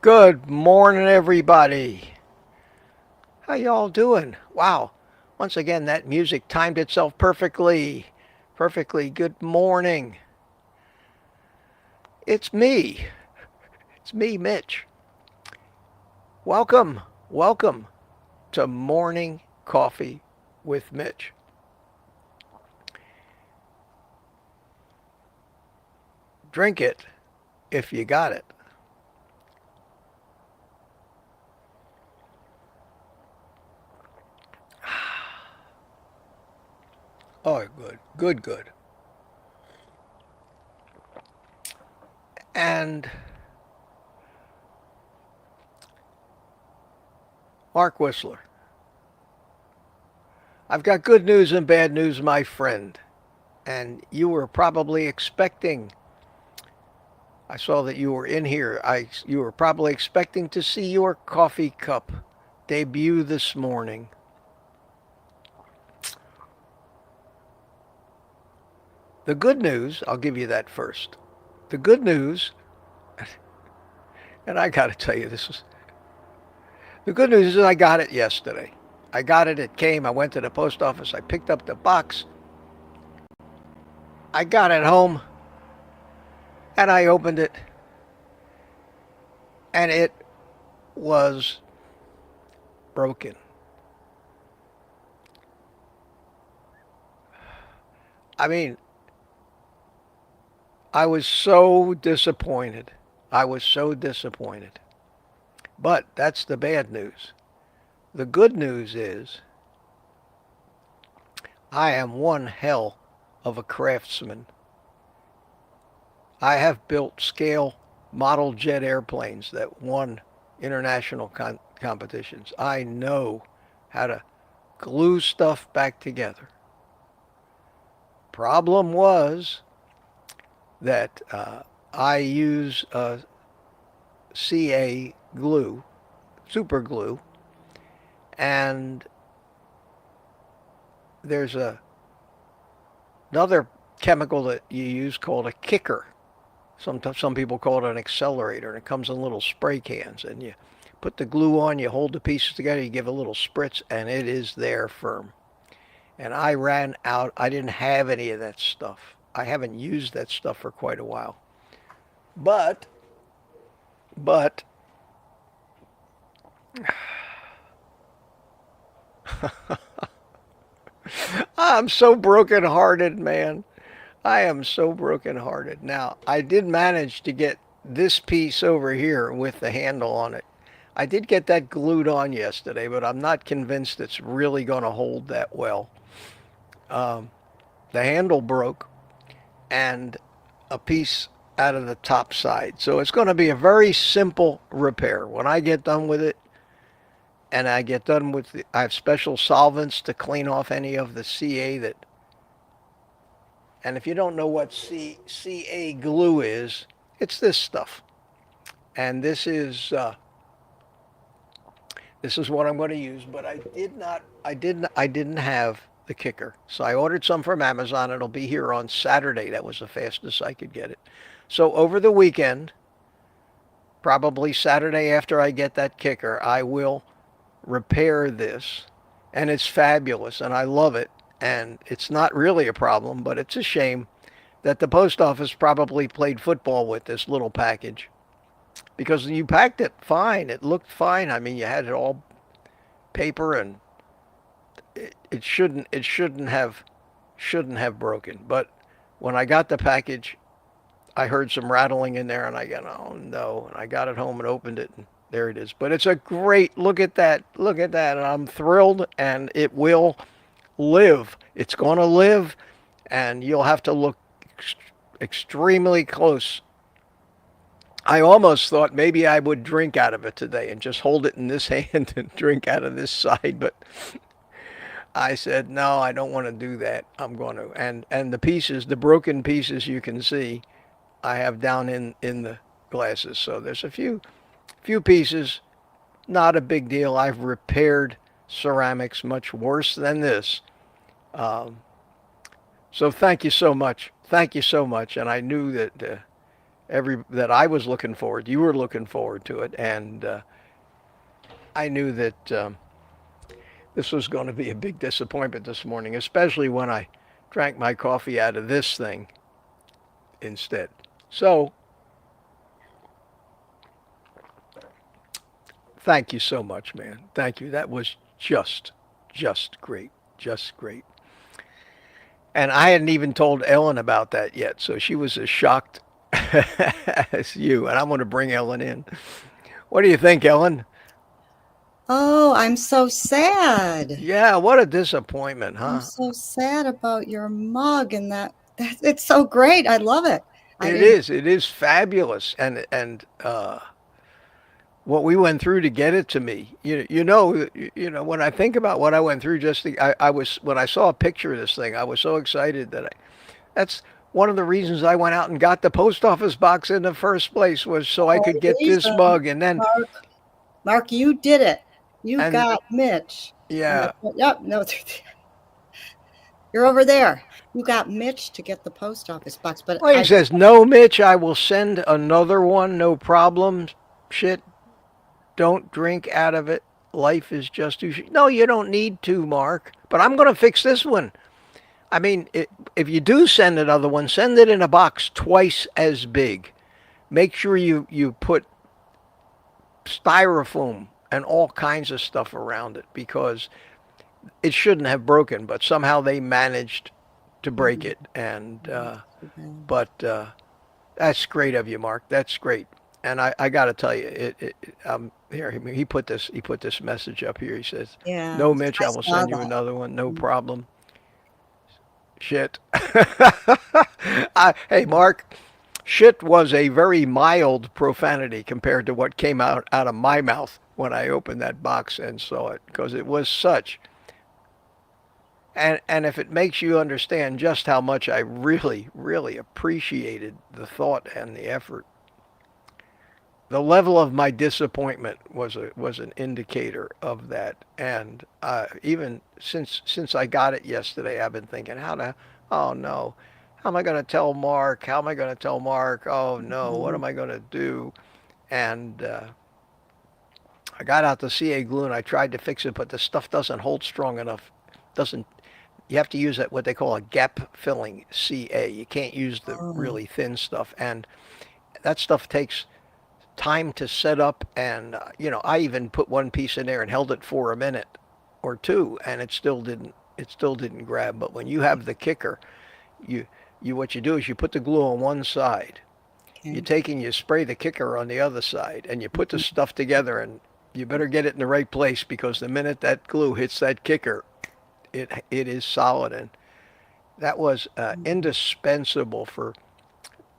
Good morning, everybody. How y'all doing? Wow. Once again, that music timed itself perfectly. Perfectly. Good morning. It's me. It's me, Mitch. Welcome. Welcome to Morning Coffee with Mitch. Drink it if you got it. Oh, good. Good, good. And Mark Whistler. I've got good news and bad news, my friend. And you were probably expecting, I saw that you were in here. You were probably expecting to see your coffee cup debut this morning. The good news, I'll give you that first. The good news, and I got to tell you, the good news is I got it yesterday. I got it. It came. I went to the post office. I picked up the box. I got it home, and I opened it, and it was broken. I mean, I was so disappointed. I was so disappointed. But that's the bad news. The good news is I am one hell of a craftsman. I have built scale model jet airplanes that won international competitions. I know how to glue stuff back together. Problem was that I use CA glue, super glue, and there's another chemical that you use called a kicker. Some people call it an accelerator, and it comes in little spray cans, and you put the glue on, you hold the pieces together, you give a little spritz, and it is there firm. And I ran out. I didn't have any of that stuff. I haven't used that stuff for quite a while. But I'm so brokenhearted, man. I am so brokenhearted. Now, I did manage to get this piece over here with the handle on it. I did get that glued on yesterday, but I'm not convinced it's really going to hold that well. The handle broke and a piece out of the top side. So it's going to be a very simple repair. When I get done with it, and I get done with I have special solvents to clean off any of the CA that. And if you don't know what CA glue is, it's this stuff. And this is what I'm going to use. But I didn't have the kicker. So I ordered some from Amazon. It'll be here on Saturday. That was the fastest I could get it. So over the weekend, probably Saturday after I get that kicker, I will repair this. And it's fabulous, and I love it. And it's not really a problem, but it's a shame that the post office probably played football with this little package. Because you packed it fine. It looked fine. I mean, you had it all paper, and it shouldn't have broken. But when I got the package, I heard some rattling in there, and I got, oh no, and I got it home and opened it, and there it is. But it's a great, look at that, and I'm thrilled, and it will live. It's going to live, and you'll have to look extremely close. I almost thought maybe I would drink out of it today and just hold it in this hand and drink out of this side, but I said, no, I don't want to do that. I'm going to. And the pieces, the broken pieces you can see, I have down in the glasses. So there's a few pieces, not a big deal. I've repaired ceramics much worse than this. So thank you so much. Thank you so much. And I knew that that I was looking forward. You were looking forward to it, and I knew that this was going to be a big disappointment this morning, especially when I drank my coffee out of this thing instead. So, thank you so much, man. Thank you. That was just great. Just great. And I hadn't even told Ellen about that yet, so she was as shocked as you. And I'm going to bring Ellen in. What do you think, Ellen? Oh, I'm so sad. Yeah, what a disappointment, I'm huh? so sad about your mug and that it's so great. I love it. I It didn't is. It is fabulous, and what we went through to get it to me. You know. When I think about what I went through, I was when I saw a picture of this thing, I was so excited that that's one of the reasons I went out and got the post office box in the first place was so I for could a get this reason. mug, and then Mark, Mark, you did it. You and got Mitch. And yeah. yep, no, you're over there. You got Mitch to get the post office box, but Well, he says, "No, Mitch, I will send another one, no problem. Shit, don't drink out of it. Life is just too. No, you don't need to, Mark. But I'm going to fix this one. I mean, if you do send another one, send it in a box twice as big. Make sure you put styrofoam and all kinds of stuff around it because it shouldn't have broken, but somehow they managed to break it. And but that's great of you, Mark. That's great. And I got to tell you, here he put this message up here. He says, yeah, "No, Mitch, I I will saw send you that. another one. No problem." Shit. Hey, Mark, shit was a very mild profanity compared to what came out of my mouth when I opened that box and saw it, because it was such. And if it makes you understand just how much I really, really appreciated the thought and the effort, the level of my disappointment was an indicator of that. And even since I got it yesterday, I've been thinking, oh no, how am I going to tell Mark? How am I going to tell Mark? Oh no, what Mhm. am I going to do? And I got out the CA glue and I tried to fix it, but the stuff doesn't hold strong enough. Doesn't You have to use that what they call a gap filling CA. You can't use the Oh, really thin stuff, and that stuff takes time to set up. And I even put one piece in there and held it for a minute or two, and it still didn't grab. But when you have the kicker, you what you do is you put the glue on one side, you okay. take and you spray the kicker on the other side, and you put the Mhm. stuff together, and you better get it in the right place because the minute that glue hits that kicker, it is solid. And that was indispensable for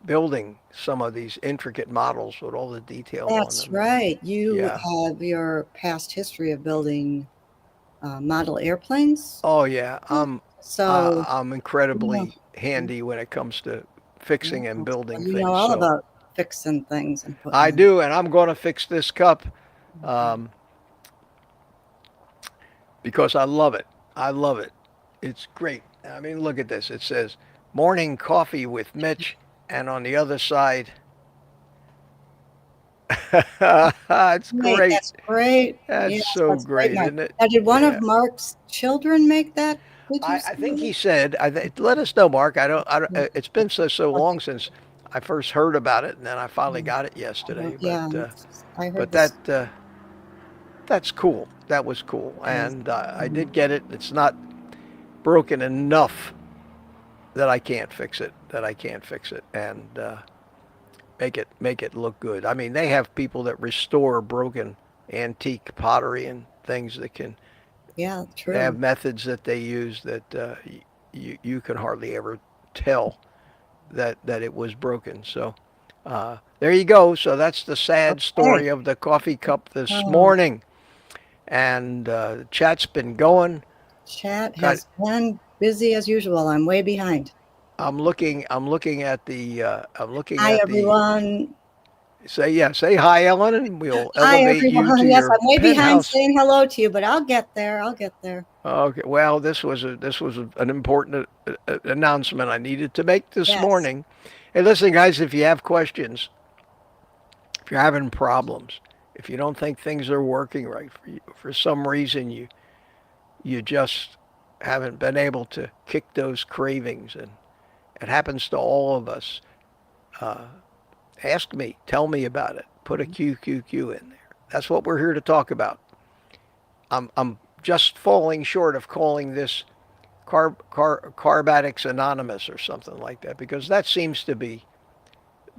building some of these intricate models with all the detail on That's them. And right. You yeah. have your past history of building model airplanes. Oh yeah, So, I'm yeah, incredibly handy when it comes to yeah. fixing and So building you know things. all So about fixing things and putting I them. do, and I'm going to fix this cup Mhm. um, because I love it. I love it. It's great. I mean, look at this. It says morning coffee with Mitch, and on the other side, it's Right, great. that's great. That's Yes, so that's great, great, Mark. isn't it? Now, did one of Yeah. Mark's children make that? Did you I say? think he said, let us know, Mark. I don't, Yeah. it's been so Okay. long since I first heard about it, and then I finally Yeah. got it yesterday. But Yeah, I heard but this. that's cool. That was cool, Yes. and I Mhm. did get it. It's not broken enough that I can't fix it. And make it look good. I mean, they have people that restore broken antique pottery and things that can. Yeah, They true. have methods that they use that you can hardly ever tell that it was broken. So there you go. So that's the sad Okay. story of the coffee cup this Oh, morning. And chat's been going. chat Got. has been busy as usual. I'm way behind. I'm looking. I'm looking at the. I'm looking Hi, at the. everyone. Say hi, Ellen, and we'll Hi, elevate you to everyone. Yes, your I'm way behind penthouse. saying hello to you, but I'll get there. I'll get there. Okay. Well, this was an important announcement I needed to make this Yes. morning. Hey, listen, guys, if you have questions, if you're having problems, if you don't think things are working right for you, for some reason you just haven't been able to kick those cravings, and it happens to all of us. Uh, Ask me, tell me about it. Put a QQQ in there. That's what we're here to talk about. I'm just falling short of calling this Carb Addicts Anonymous or something like that, because that seems to be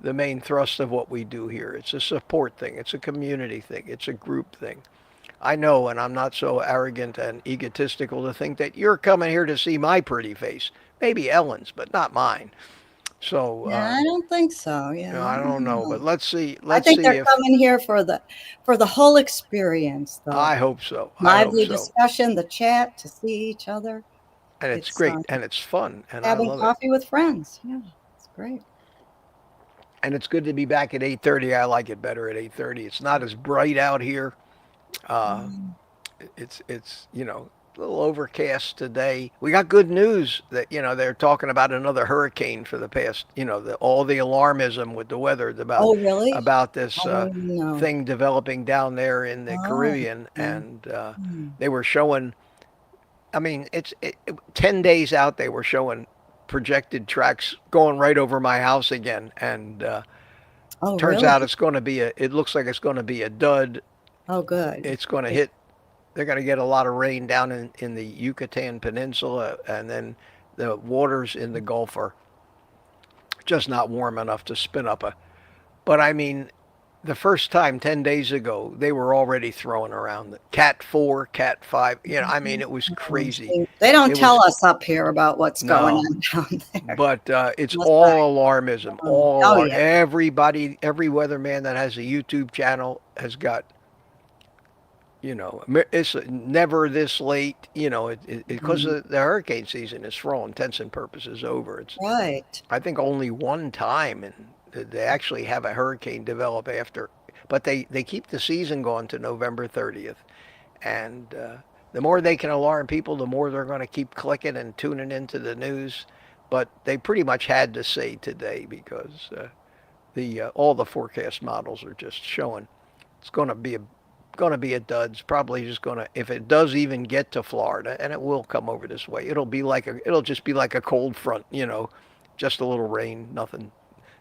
the main thrust of what we do here. It's a support thing. It's a community thing. It's a group thing. I know, and I'm not so arrogant and egotistical to think that you're coming here to see my pretty face. Maybe Ellen's, but not mine. So, Yeah, I don't think so. Yeah, I I don't don't know, but know. let's see. I Let's think see they're if coming here for the whole experience, though. I hope so. I hope Lively so. discussion, the chat, to see each other. And it's It's great, and it's fun, and I having love it. coffee with friends. Yeah, it's great. And it's good to be back at 8:30. I like it better at 8:30. It's not as bright out here. Uh, Mm. it's a little overcast today. We got good news that they're talking about another hurricane for the past all the alarmism with the weather Oh, really? about this I don't even know. thing developing down there in the Oh, Caribbean, okay. and Hmm. they were showing. I mean, 10 days out. They were showing projected tracks going right over my house again, and Oh, turns out really? it's going to be a. It looks like it's going to be a dud. Oh, good. It's going to hit. They're going to get a lot of rain down in the Yucatan Peninsula, and then the waters in the Gulf are just not warm enough to spin up a. But I mean, the first time 10 days ago, they were already throwing around the Cat 4, Cat 5. I mean, it was Oh, crazy. see, they don't It was, tell us up here about what's going no, on down there. but it's Unless all alarmism. oh, All yeah. everybody, every weatherman that has a YouTube channel has got it's never this late, because Mhm. the hurricane season is for all intents and purposes over. It's, Right. I think, only one time, and they actually have a hurricane develop after, but they keep the season going to November 30th. And the more they can alarm people, the more they're going to keep clicking and tuning into the news. But they pretty much had to say today, because the all the forecast models are just showing it's going to be a dud. It's probably just going to, if it does even get to Florida, and it will come over this way, it'll just be like a cold front, just a little rain, nothing.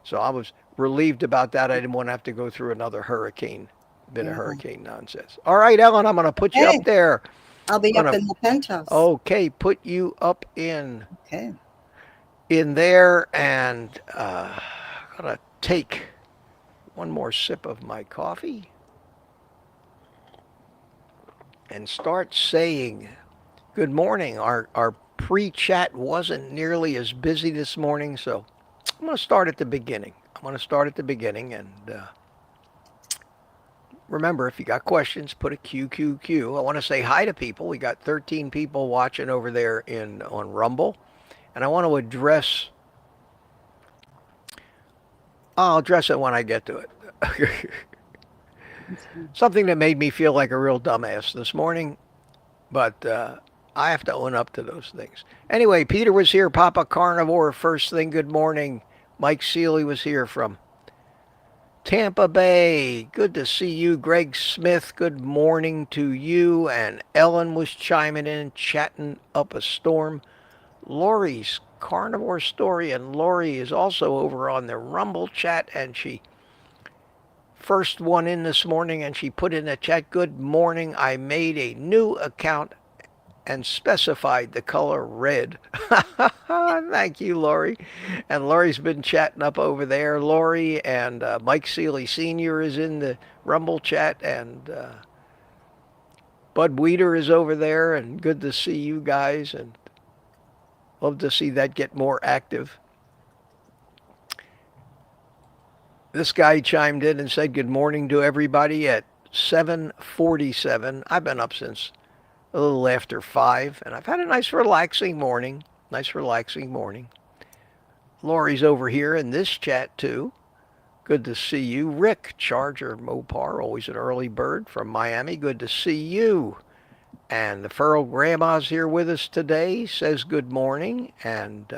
So I was relieved about that. I didn't want to have to go through another bit of Yeah. hurricane nonsense. All right, Ellen, I'm going to put you Okay. up there. I'll be I'm up going to, in the penthouse. okay, put you up Okay. in there, and I'm going to take one more sip of my coffee and start saying good morning. Our pre-chat wasn't nearly as busy this morning, so I'm going to start at the beginning. And remember, if you got questions, put a QQQ. I want to say hi to people. We got 13 people watching over there in on Rumble, and I want to address. I'll address it when I get to it. Something that made me feel like a real dumbass this morning, but I have to own up to those things. Anyway, Peter was here. Papa Carnivore, first thing, good morning. Mike Seeley was here from Tampa Bay. Good to see you. Greg Smith, good morning to you. And Ellen was chiming in, chatting up a storm. Lori's carnivore story, and Lori is also over on the Rumble chat, and she first one in this morning, and she put in the chat, good morning. I made a new account and specified the color red. Thank you, Lori. And Lori's been chatting up over there. Lori and Mike Seeley Sr. is in the Rumble chat, and Bud Weeder is over there, and good to see you guys, and love to see that get more active. This guy chimed in and said good morning to everybody at 7:47. I've been up since a little after 5, and I've had a nice relaxing morning. Nice relaxing morning. Lori's over here in this chat too. Good to see you. Rick, Charger Mopar, always an early bird from Miami. Good to see you. And the Furl Grandma's here with us today, says good morning. And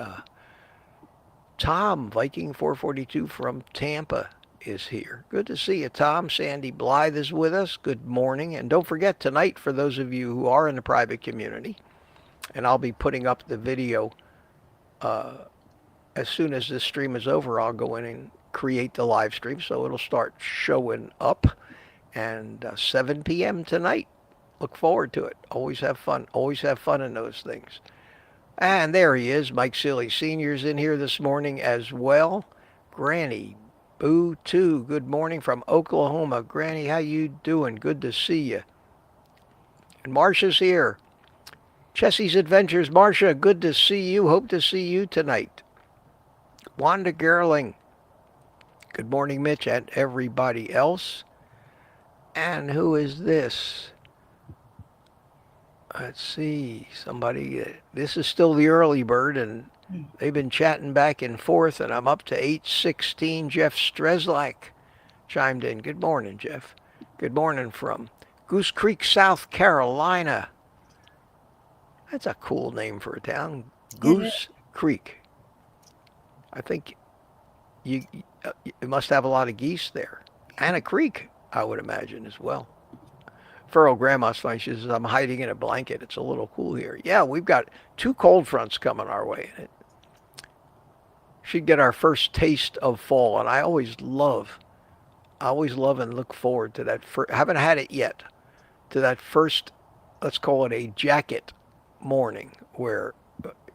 Tom, Viking 442 from Tampa, is here. Good to see you, Tom. Sandy Blythe is with us. Good morning. And don't forget tonight, for those of you who are in the private community, and I'll be putting up the video as soon as this stream is over. I'll go in and create the live stream, so it'll start showing up. And 7 p.m. tonight. Look forward to it. Always have fun. Always have fun in those things. And there he is. Mike Silly Sr.'s in here this morning as well. Granny Boo 2, good morning from Oklahoma. Granny, how you doing? Good to see you. And Marcia's here. Chessie's Adventures. Marcia, good to see you. Hope to see you tonight. Wanda Gerling. Good morning, Mitch, and everybody else. And who is this? Let's see. Somebody. This is still the early bird, and they've been chatting back and forth, and I'm up to 816. Jeff Streslak chimed in. Good morning, Jeff. Good morning from Goose Creek, South Carolina. That's a cool name for a town. Goose Creek. I think you must have a lot of geese there. And a creek, I would imagine, as well. Furl Grandma's fine. She says, I'm hiding in a blanket. It's a little cool here. Yeah, we've got 2 cold fronts coming our way. Should get our first taste of fall. And I always love and look forward to that. Haven't had it yet. To that first, let's call it a jacket morning, where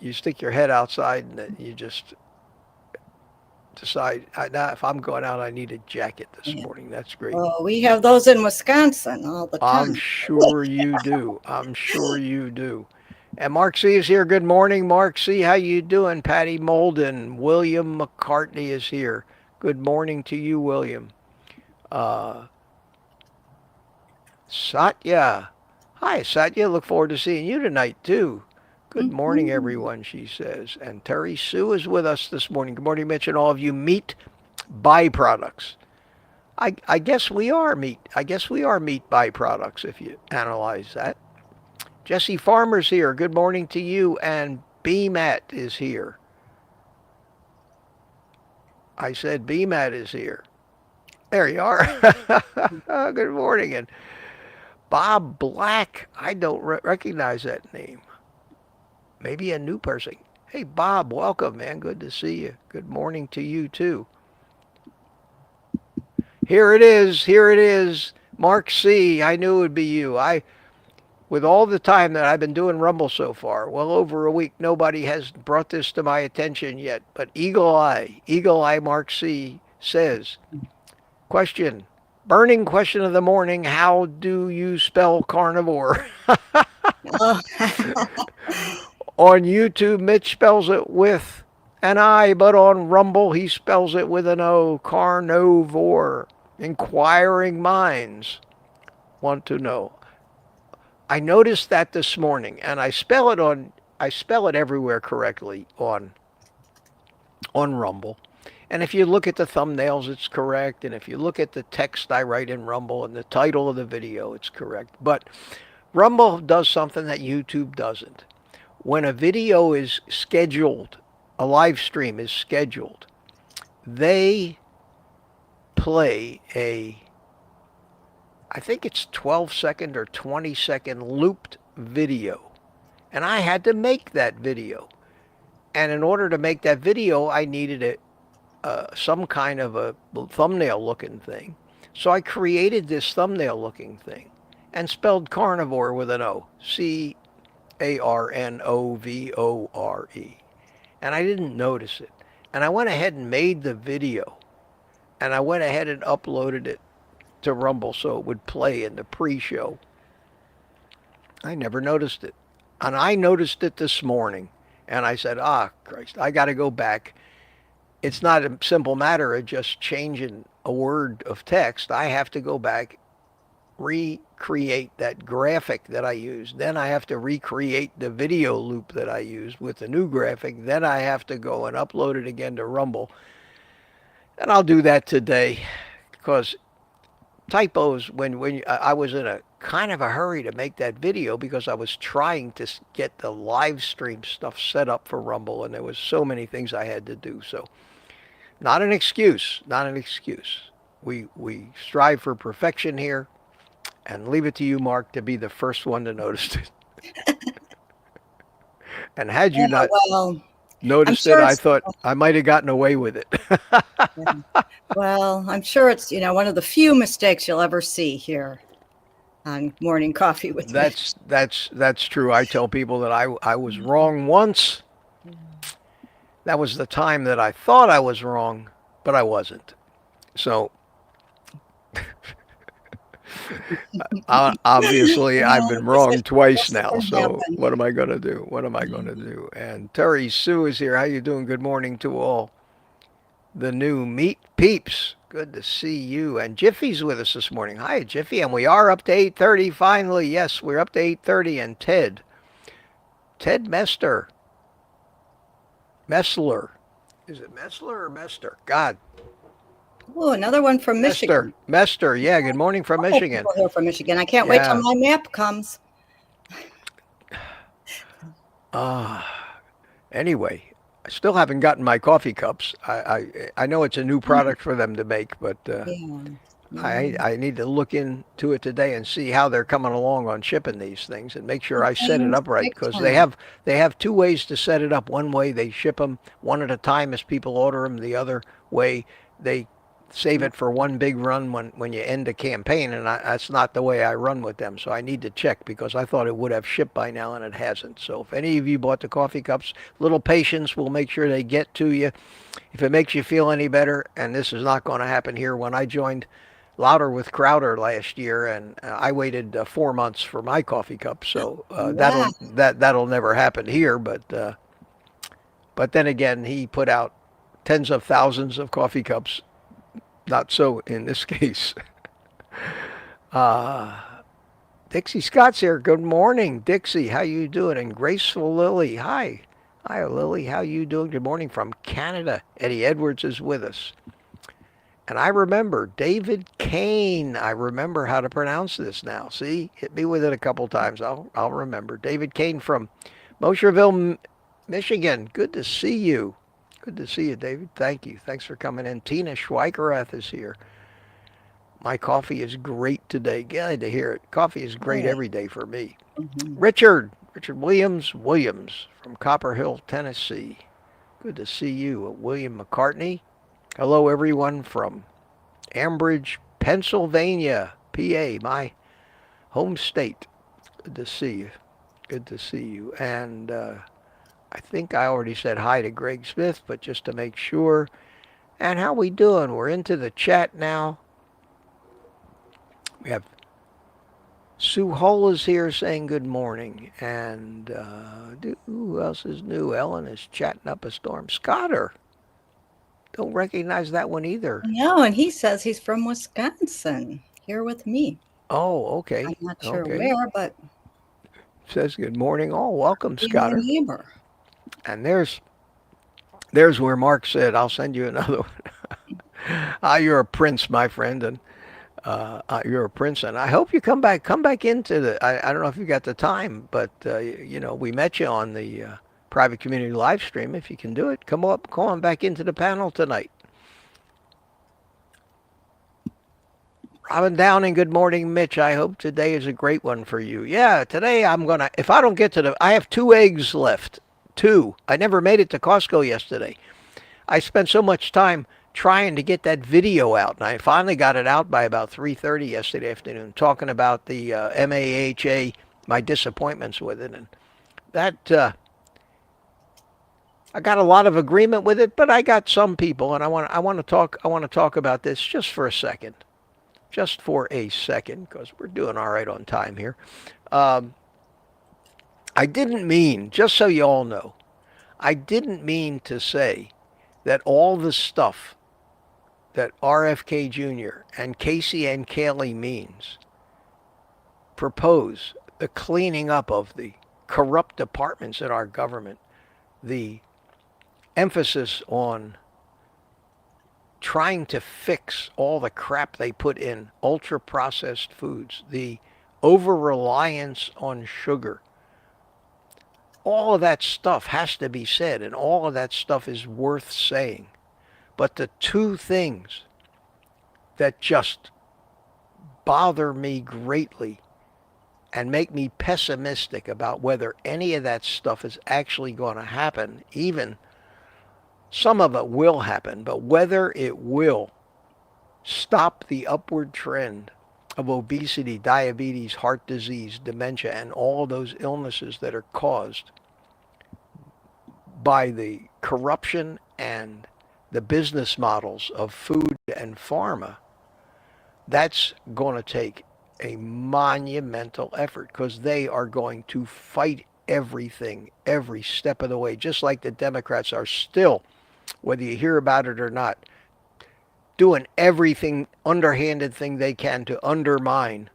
you stick your head outside and then you just decide, if I'm going out, I need a jacket this morning. That's great. Well, we have those in Wisconsin all the time. I'm sure you do. I'm sure you do. And Mark C. is here. Good morning, Mark C. How you doing? Patty Molden. William McCartney is here. Good morning to you, William. Satya. Hi, Satya. Look forward to seeing you tonight, too. Good morning, everyone, she says. And Terry Sue is with us this morning. Good morning, Mitch, and all of you meat byproducts. I guess we are meat. I guess we are meat byproducts if you analyze that. Jesse Farmer's here. Good morning to you. And BMAT is here. I said BMAT is here. There you are. Good morning. And Bob Black. I don't recognize that name. Maybe a new person. Hey, Bob, welcome, man. Good to see you. Good morning to you, too. Here it is. Here it is. Mark C. I knew it would be you. With all the time that I've been doing Rumble so far, well over a week, nobody has brought this to my attention yet. But Eagle Eye Mark C. says, question, burning question of the morning, how do you spell carnivore? On YouTube, Mitch spells it with an I, but on Rumble, he spells it with an O. Carnivore. Inquiring minds want to know. I noticed that this morning, and I spell it everywhere correctly on Rumble. And if you look at the thumbnails, it's correct. And if you look at the text I write in Rumble and the title of the video, it's correct. But Rumble does something that YouTube doesn't. When a video is scheduled, a live stream is scheduled, they play I think it's 12-second or 20-second looped video. And I had to make that video. And in order to make that video, I needed some kind of a thumbnail looking thing. So I created this thumbnail looking thing and spelled carnivore with an O. Carnovore. And I didn't notice it. And I went ahead and made the video. And I went ahead and uploaded it to Rumble so it would play in the pre-show. I never noticed it. And I noticed it this morning. And I said, Christ, I got to go back. It's not a simple matter of just changing a word of text. I have to go back, recreate that graphic that I used. Then I have to recreate the video loop that I used with the new graphic. Then I have to go and upload it again to Rumble. And I'll do that today because typos when I was in a kind of a hurry to make that video because I was trying to get the live stream stuff set up for Rumble and there was so many things I had to do. So not an excuse, not an excuse. We strive for perfection here and leave it to you, Mark, to be the first one to notice it. And had you Yeah, not well, I'm noticed it, sure I it's, thought I might have gotten away with it. yeah. Well, I'm sure it's, one of the few mistakes you'll ever see here on Morning Coffee with Mitch. That's true. I tell people that I was wrong once. That was the time that I thought I was wrong, but I wasn't. So obviously I've Well, been this wrong twice is now. going to So happen. what am I going to do? What am I going to do? And Terry Sue is here. How you doing? Good morning to all the new meat peeps. Good to see you. And Jiffy's with us this morning. Hi, Jiffy. And we are up to 8:30 finally. Yes, we're up to 8:30. And Ted Messler. Is it Messler or Mester? God, Oh, another one from Mester. Michigan. Mester. Yeah, good morning A from couple Michigan. people here from Michigan. I can't wait till Yeah. my map comes. Uh, anyway, I still haven't gotten my coffee cups. I know it's a new Oh, product for them to make, but yeah. Yeah. I need to look into it today and see how they're coming along on shipping these things and make sure It I set it things up right take because time. they have two ways to set it up. One way they ship them one at a time as people order them. The other way they save Yeah. it for one big run when you end a campaign, and that's not the way I run with them. So I need to check because I thought it would have shipped by now and it hasn't. So if any of you bought the coffee cups, little patience, we'll make sure they get to you. If it makes you feel any better, and this is not going to happen here, when I joined Louder with Crowder last year, and I waited 4 months for my coffee cup. So Wow. that'll never happen here. But then again, he put out tens of thousands of coffee cups. Not so in this case. Uh, Dixie Scott's here. Good morning, Dixie. How you doing? And Graceful Lily. Hi. Hi, Lily. How you doing? Good morning from Canada. Eddie Edwards is with us. And I remember David Kane. I remember how to pronounce this now. See, hit me with it a couple times. I'll remember. David Kane from Mosherville, Michigan. Good to see you. Good to see you, David. Thank you. Thanks for coming in. Tina Schweikerath is here. My coffee is great today. Glad to hear it. Coffee is great Good. every day for me. Hmm. Richard Williams from Copper Hill, Tennessee. Good to see you. William McCartney. Hello, everyone from Ambridge, Pennsylvania, PA, my home state. Good to see you. Good to see you. And I think I already said hi to Greg Smith, but just to make sure. And how we doing? We're into the chat now. We have Sue Hull is here saying good morning. And who else is new? Ellen is chatting up a storm. Scotter. Don't recognize that one either. No, and he says he's from Wisconsin, here with me. Oh, I'm okay. not sure Okay. where, but Says good morning. Oh, welcome, being our Scotter. neighbor. And there's where Mark said, I'll send you another one. You're a prince, my friend, and you're a prince, and I hope you come back into the. I don't know if you got the time, but we met you on the private community live stream. If you can do it, come on back into the panel tonight. Robin Downing, good morning, Mitch. I hope today is a great one for you. Yeah, today I'm gonna. If I don't get to I have 2 eggs left. Two. I never made it to Costco yesterday. I spent so much time trying to get that video out, and I finally got it out by about 3:30 yesterday afternoon, talking about the MAHA, my disappointments with it, and that I got a lot of agreement with it, but I got some people, and I want to talk about this just for a second, because we're doing all right on time here. Um, I didn't mean, just so you all know, I didn't mean to say that all the stuff that RFK Jr. and Casey and Kaylee Means propose, the cleaning up of the corrupt departments in our government, the emphasis on trying to fix all the crap they put in ultra processed foods, the over reliance on sugar. All of that stuff has to be said, and all of that stuff is worth saying. But the two things that just bother me greatly and make me pessimistic about whether any of that stuff is actually going to happen, even some of it will happen, but whether it will stop the upward trend of obesity, diabetes, heart disease, dementia, and all of those illnesses that are caused by the corruption and the business models of food and pharma, that's going to take a monumental effort because they are going to fight everything every step of the way, just like the Democrats are still, whether you hear about it or not, doing everything underhanded thing they can to undermine,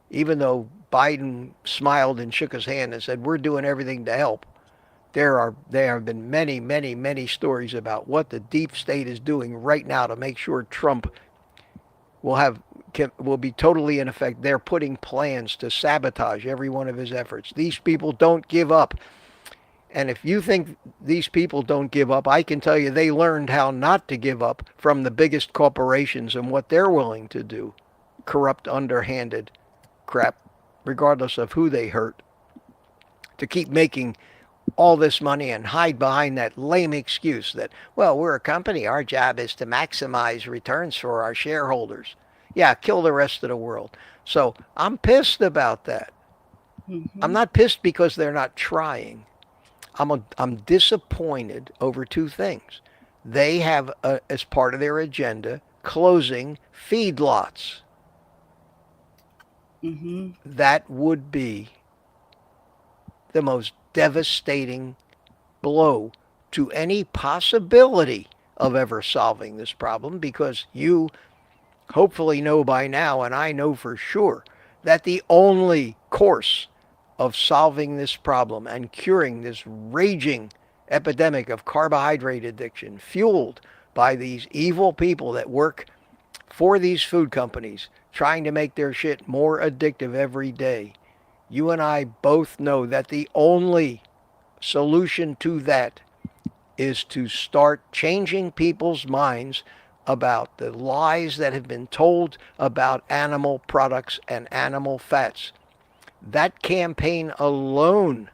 even though Biden smiled and shook his hand and said, we're doing everything to help. There have been many stories about what the deep state is doing right now to make sure Trump will be totally in effect. They're putting plans to sabotage every one of his efforts. These people don't give up. And if you think these people don't give up, I can tell you they learned how not to give up from the biggest corporations and what they're willing to do. Corrupt, underhanded crap, regardless of who they hurt, to keep making all this money and hide behind that lame excuse that, well, we're a company. Our job is to maximize returns for our shareholders. Yeah, kill the rest of the world. So I'm pissed about that. I'm not pissed because they're not trying. I'm disappointed over two things. They have, as part of their agenda, closing feedlots. That would be the most devastating blow to any possibility of ever solving this problem, because you hopefully know by now, and I know for sure, that the only course of solving this problem and curing this raging epidemic of carbohydrate addiction fueled by these evil people that work for these food companies trying to make their shit more addictive every day. You and I both know that the only solution to that is to start changing people's minds about the lies that have been told about animal products and animal fats. That campaign alone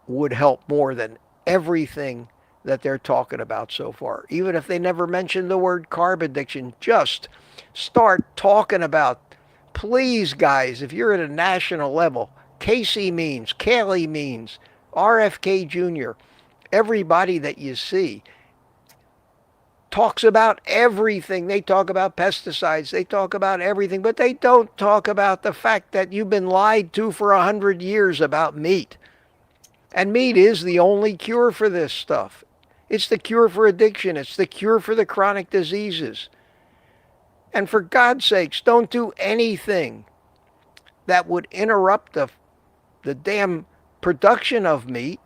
would help more than everything that they're talking about so far. Even if they never mention the word carb addiction, just start talking about, please guys, if you're at a national level, Casey Means, Kelly Means, RFK Jr., everybody that you see talks about everything. They talk about pesticides. They talk about everything, but they don't talk about the fact that you've been lied to for 100 years about meat. And meat is the only cure for this stuff. It's the cure for addiction. It's the cure for the chronic diseases. And for God's sakes, don't do anything that would interrupt the damn production of meat,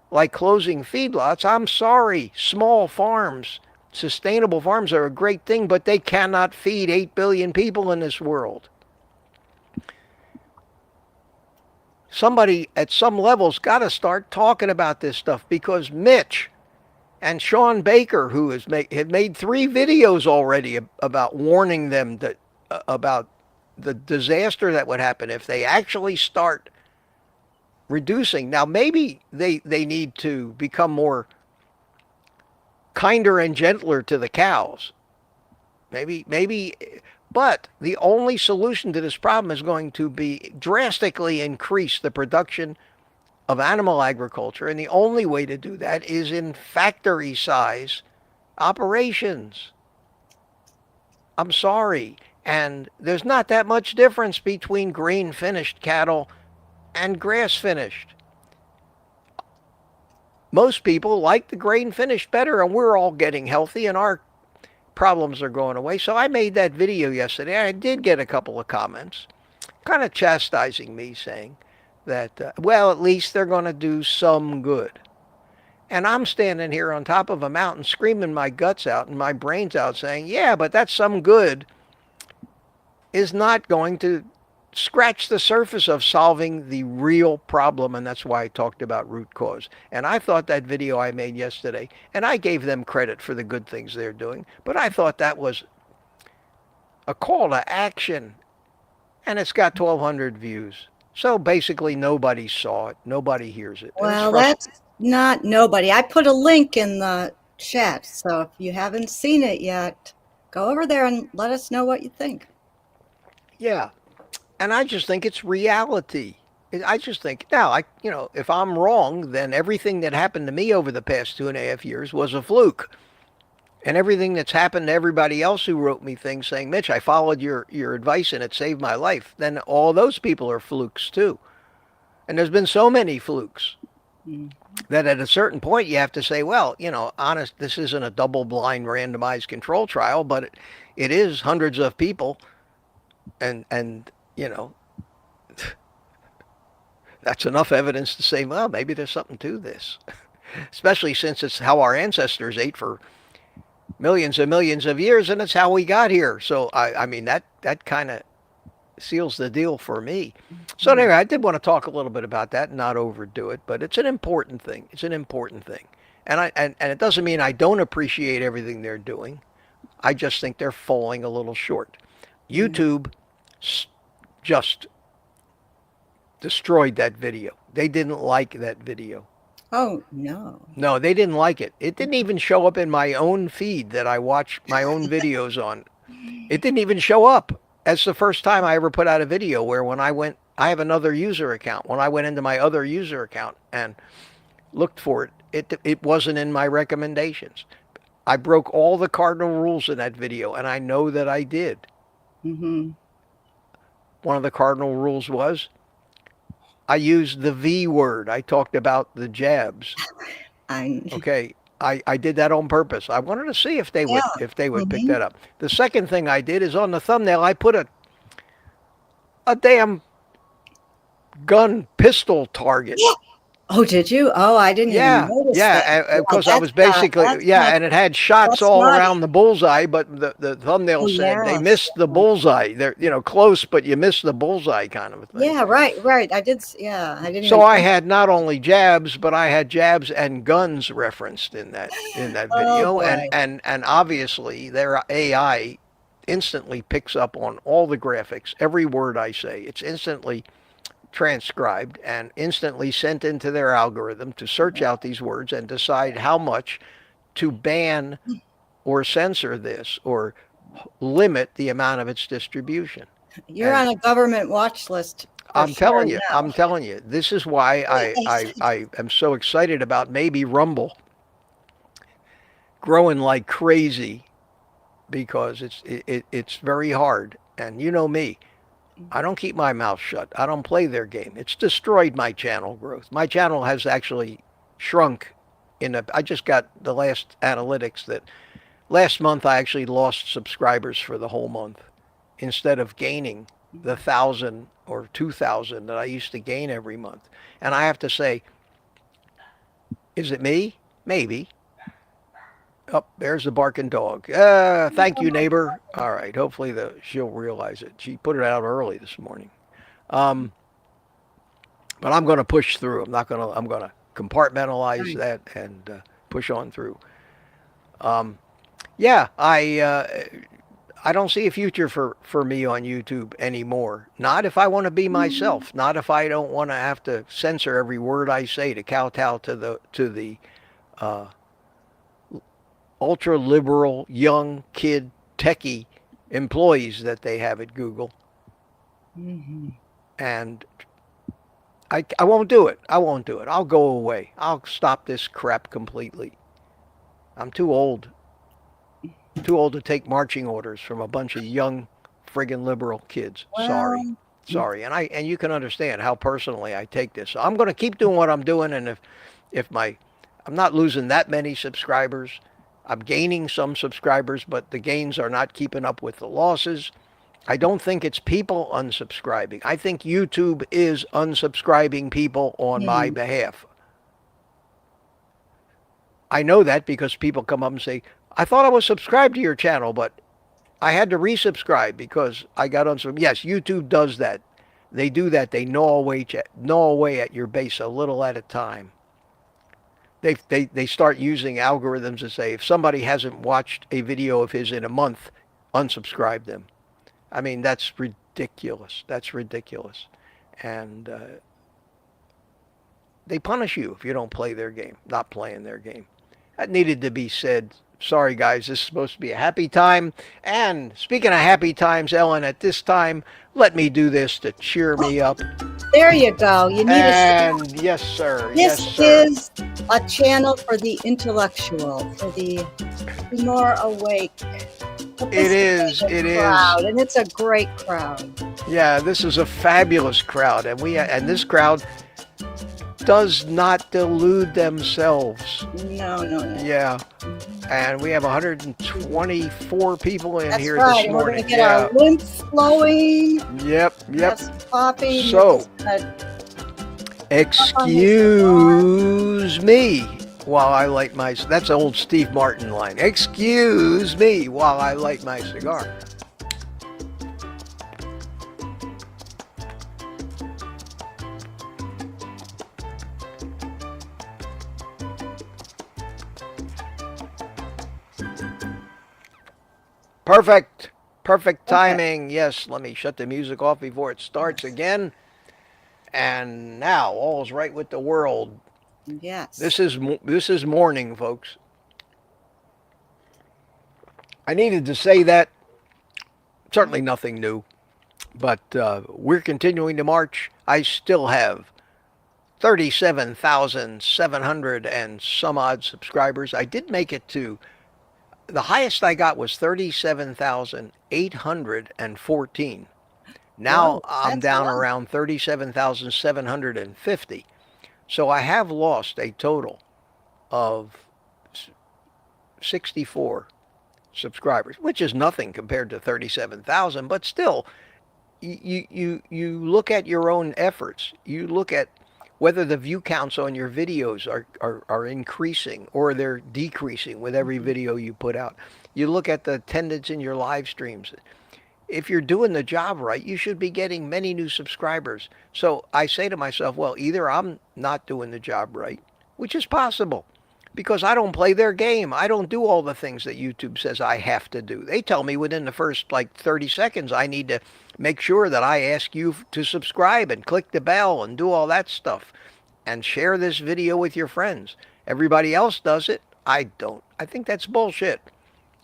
like closing feedlots. I'm sorry, small farms, sustainable farms are a great thing, but they cannot feed 8 billion people in this world. Somebody at some levels got to start talking about this stuff, because Mitch and Sean Baker, who had made 3 videos already about warning them that about the disaster that would happen if they actually start reducing. Now, maybe they need to become more kinder and gentler to the cows. Maybe, but the only solution to this problem is going to be drastically increase the production of animal agriculture, and the only way to do that is in factory size operations. I'm sorry, and there's not that much difference between grain finished cattle and grass finished. Most people like the grain finished better, and we're all getting healthy and our problems are going away. So I made that video yesterday. I did get a couple of comments kind of chastising me, saying that, well, at least they're going to do some good. And I'm standing here on top of a mountain screaming my guts out and my brains out saying, yeah, but that's some good is not going to scratch the surface of solving the real problem. And that's why I talked about root cause. And I thought that video I made yesterday, and I gave them credit for the good things they're doing, but I thought that was a call to action. And it's got 1,200 views. So basically nobody saw it. Nobody hears it. And it's Well, that's not nobody. I put a link in the chat. So if you haven't seen it yet, go over there and let us know what you think. Yeah. And I just think it's reality. I just think now, if I'm wrong, then everything that happened to me over the past 2.5 years was a fluke. And everything that's happened to everybody else who wrote me things saying, Mitch, I followed your advice and it saved my life, then all those people are flukes too. And there's been so many flukes that at a certain point you have to say, well, honest, this isn't a double-blind randomized control trial, but it is hundreds of people. And that's enough evidence to say, well, maybe there's something to this, especially since it's how our ancestors ate for millions and millions of years, and it's how we got here. So I mean that kind of seals the deal for me. So anyway, I did want to talk a little bit about that and not overdo it, but it's an important thing. It's an important thing, and it doesn't mean I don't appreciate everything they're doing. I just think they're falling a little short. YouTube just destroyed that video. They didn't like that video. Oh, no. No, they didn't like it. It didn't even show up in my own feed that I watch my own videos on. It didn't even show up. That's the first time I ever put out a video where when I have another user account. When I went into my other user account and looked for it, it wasn't in my recommendations. I broke all the cardinal rules in that video, and I know that I did. Mm-hmm. One of the cardinal rules was I used the V word. I talked about the jabs. Okay. I did that on purpose. I wanted to see if they would pick that up. The second thing I did is on the thumbnail I put a damn gun pistol target. Oh, did you? Oh, I didn't even notice that. Because I was basically, and it had shots all around the bullseye, but the thumbnail said they missed the bullseye. They're, close, but you missed the bullseye kind of a thing. Yeah, right. I did, I didn't. So I had not only jabs, but I had jabs and guns referenced in that video, and obviously their AI instantly picks up on all the graphics, every word I say. It's instantly transcribed and instantly sent into their algorithm to search out these words and decide how much to ban or censor this or limit the amount of its distribution. You're on a government watch list. I'm telling you, this is why I am so excited about maybe Rumble growing like crazy, because it's very hard. And you know me, I don't keep my mouth shut. I don't play their game. It's destroyed my channel growth. My channel has actually shrunk. I just got the last analytics that last month I actually lost subscribers for the whole month instead of gaining the 1,000 or 2,000 that I used to gain every month. And I have to say, is it me? Maybe. Oh, there's the barking dog. Thank you, neighbor. All right. Hopefully she'll realize it. She put it out early this morning. But I'm going to push through. I'm going to compartmentalize that and push on through. I don't see a future for me on YouTube anymore. Not if I want to be myself. Not if I don't want to have to censor every word I say to kowtow to the ultra liberal young kid techie employees that they have at Google. And I won't do it. I'll go away. I'll stop this crap completely. I'm too old to take marching orders from a bunch of young friggin' liberal kids. Sorry. And you can understand how personally I take this. So I'm going to keep doing what I'm doing, and if I'm not losing that many subscribers. I'm gaining some subscribers, but the gains are not keeping up with the losses. I don't think it's people unsubscribing. I think YouTube is unsubscribing people on my behalf. I know that because people come up and say, I thought I was subscribed to your channel, but I had to resubscribe because I got unsubscribed. Yes, YouTube does that. They do that. They gnaw away at your base a little at a time. They start using algorithms to say if somebody hasn't watched a video of his in a month, unsubscribe them. I mean, that's ridiculous. That's ridiculous. And they punish you if you don't play their game, not playing their game. That needed to be said. Sorry, guys, this is supposed to be a happy time. And speaking of happy times, Ellen, at this time, let me do this to cheer me up. There you go. You need And yes, sir. Yes, This sir. is a channel for the intellectual, for the more awake. It is. It is. Crowd, and it's a great crowd. Yeah, this is a fabulous crowd, and this crowd does not delude themselves. No. Yeah, and we have 124 people in That's here right. this And we're going morning. to get our lymph flowing. Yep. Have some coffee. So, excuse me while I light my. That's an old Steve Martin line. Excuse me while I light my cigar. Perfect. Perfect timing. Yes, let me shut the music off before it starts again. And now all's right with the world. Yes. This is morning, folks. I needed to say that. Certainly nothing new, but we're continuing to march. I still have 37,700 and some odd subscribers. I did make it to the highest I got was 37,814. Now Whoa, I'm that's down a lot. around 37,750. So I have lost a total of 64 subscribers, which is nothing compared to 37,000, but still you look at your own efforts. You look at whether the view counts on your videos are increasing or they're decreasing with every video you put out. You look at the attendance in your live streams. If you're doing the job right, you should be getting many new subscribers. So I say to myself, well, either I'm not doing the job right, which is possible, because I don't play their game. I don't do all the things that YouTube says I have to do. They tell me within the first 30 seconds I need to make sure that I ask you to subscribe and click the bell and do all that stuff and share this video with your friends. Everybody else does it. I don't. I think that's bullshit.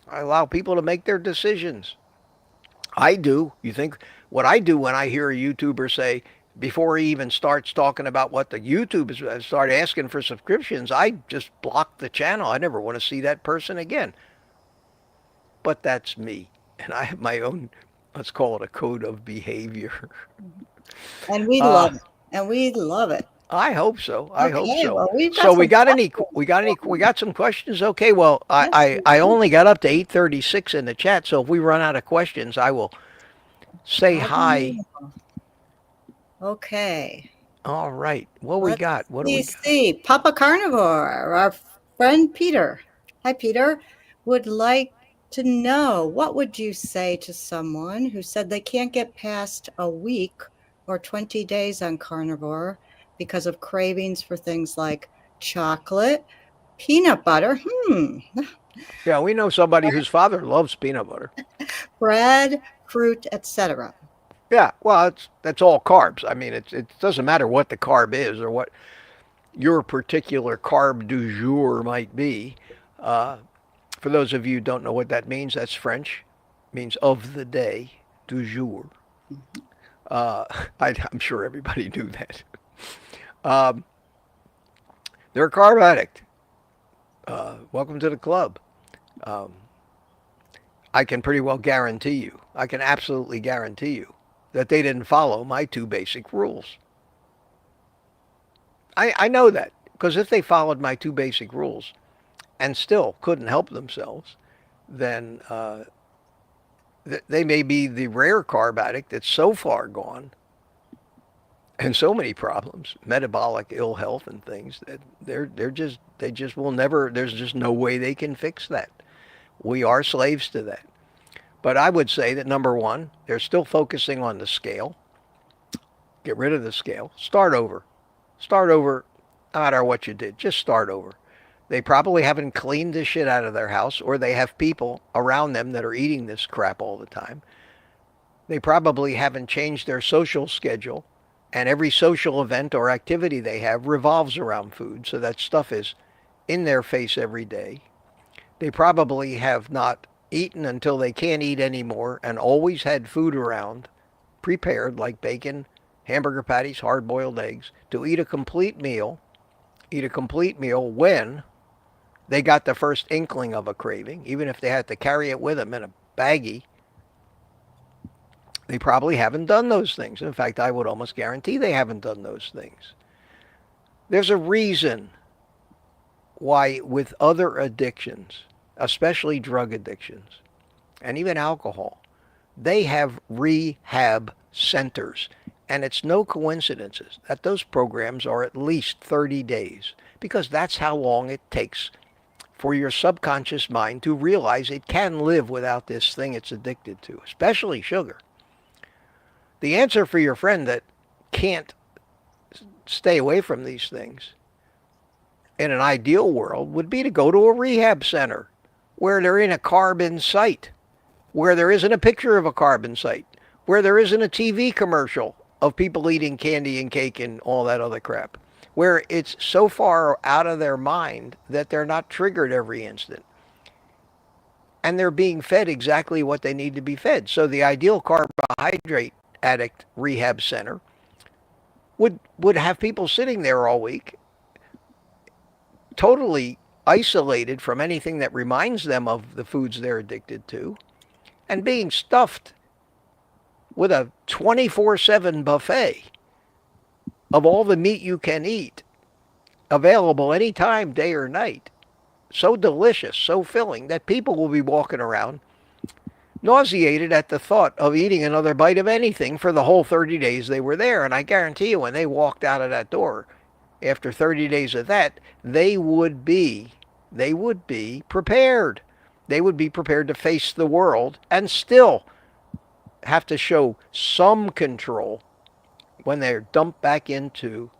I allow people to make their decisions. I do. You think what I do when I hear a YouTuber say, before he even starts talking about what the YouTube is, start asking for subscriptions, I just block the channel. I never want to see that person again. But that's me. And I have my own, let's call it a code of behavior. And we love it. And we love it. I hope so. I hope so. Well, We got some questions? Okay, well, I only got up to 8:36 in the chat, so if we run out of questions, I will say hi. Okay. All right. What we got? What do we got? See, Papa Carnivore, our friend Peter. Hi, Peter. Would like to know, what would you say to someone who said they can't get past a week or 20 days on carnivore because of cravings for things like chocolate, peanut butter, Yeah, we know somebody whose father loves peanut butter. bread, fruit, etc. Yeah, well, that's all carbs. I mean, it doesn't matter what the carb is or what your particular carb du jour might be. For those of you who don't know what that means, that's French. It means of the day, du jour. I'm sure everybody knew that. They're a carb addict. Welcome to the club. I can pretty well guarantee you, I can absolutely guarantee you that they didn't follow my 2 basic rules. I know that, because if they followed my 2 basic rules and still couldn't help themselves, then they may be the rare carb addict that's so far gone and so many problems, metabolic ill health and things that they just will never. There's just no way they can fix that. We are slaves to that. But I would say that number one, they're still focusing on the scale. Get rid of the scale. Start over. Start over. No matter what you did, just start over. They probably haven't cleaned this shit out of their house, or they have people around them that are eating this crap all the time. They probably haven't changed their social schedule, and every social event or activity they have revolves around food, so that stuff is in their face every day. They probably have not eaten until they can't eat anymore and always had food around, prepared like bacon, hamburger patties, hard boiled eggs, to eat a complete meal when they got the first inkling of a craving, even if they had to carry it with them in a baggie. They probably haven't done those things. In fact, I would almost guarantee they haven't done those things. There's a reason why with other addictions, especially drug addictions, and even alcohol, they have rehab centers. And it's no coincidence that those programs are at least 30 days, because that's how long it takes for your subconscious mind to realize it can live without this thing it's addicted to, especially sugar. The answer for your friend that can't stay away from these things in an ideal world would be to go to a rehab center where they're in a carb in sight, where there isn't a picture of a carb in sight, where there isn't a TV commercial of people eating candy and cake and all that other crap, where it's so far out of their mind that they're not triggered every instant. And they're being fed exactly what they need to be fed. So the ideal carbohydrate addict rehab center would have people sitting there all week, totally isolated from anything that reminds them of the foods they're addicted to, and being stuffed with a 24/7 buffet of all the meat you can eat, available anytime, day or night. So delicious, so filling, that people will be walking around nauseated at the thought of eating another bite of anything for the whole 30 days they were there. And I guarantee you, when they walked out of that door after 30 days of that, they would be prepared. They would be prepared to face the world and still have to show some control when they're dumped back into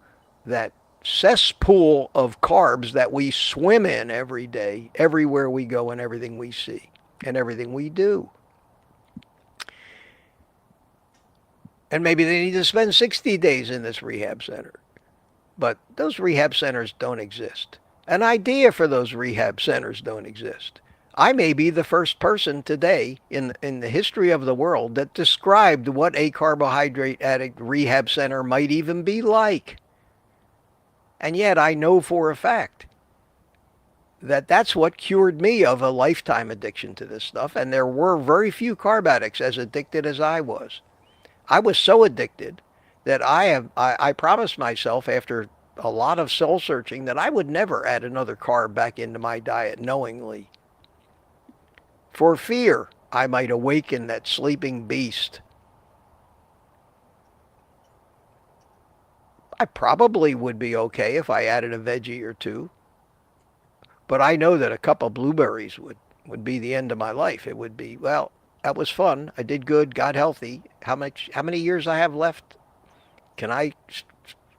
that cesspool of carbs that we swim in every day, everywhere we go, and everything we see and everything we do. And maybe they need to spend 60 days in this rehab center. But those rehab centers don't exist. An idea for those rehab centers don't exist. I may be the first person today in the history of the world that described what a carbohydrate addict rehab center might even be like. And yet I know for a fact that that's what cured me of a lifetime addiction to this stuff. And there were very few carb addicts as addicted as I was. I was so addicted that I promised myself after a lot of soul searching that I would never add another carb back into my diet knowingly. For fear I might awaken that sleeping beast. I probably would be okay if I added a veggie or two. But I know that a cup of blueberries would be the end of my life. It would be, well, that was fun. I did good, got healthy. How many years I have left? Can I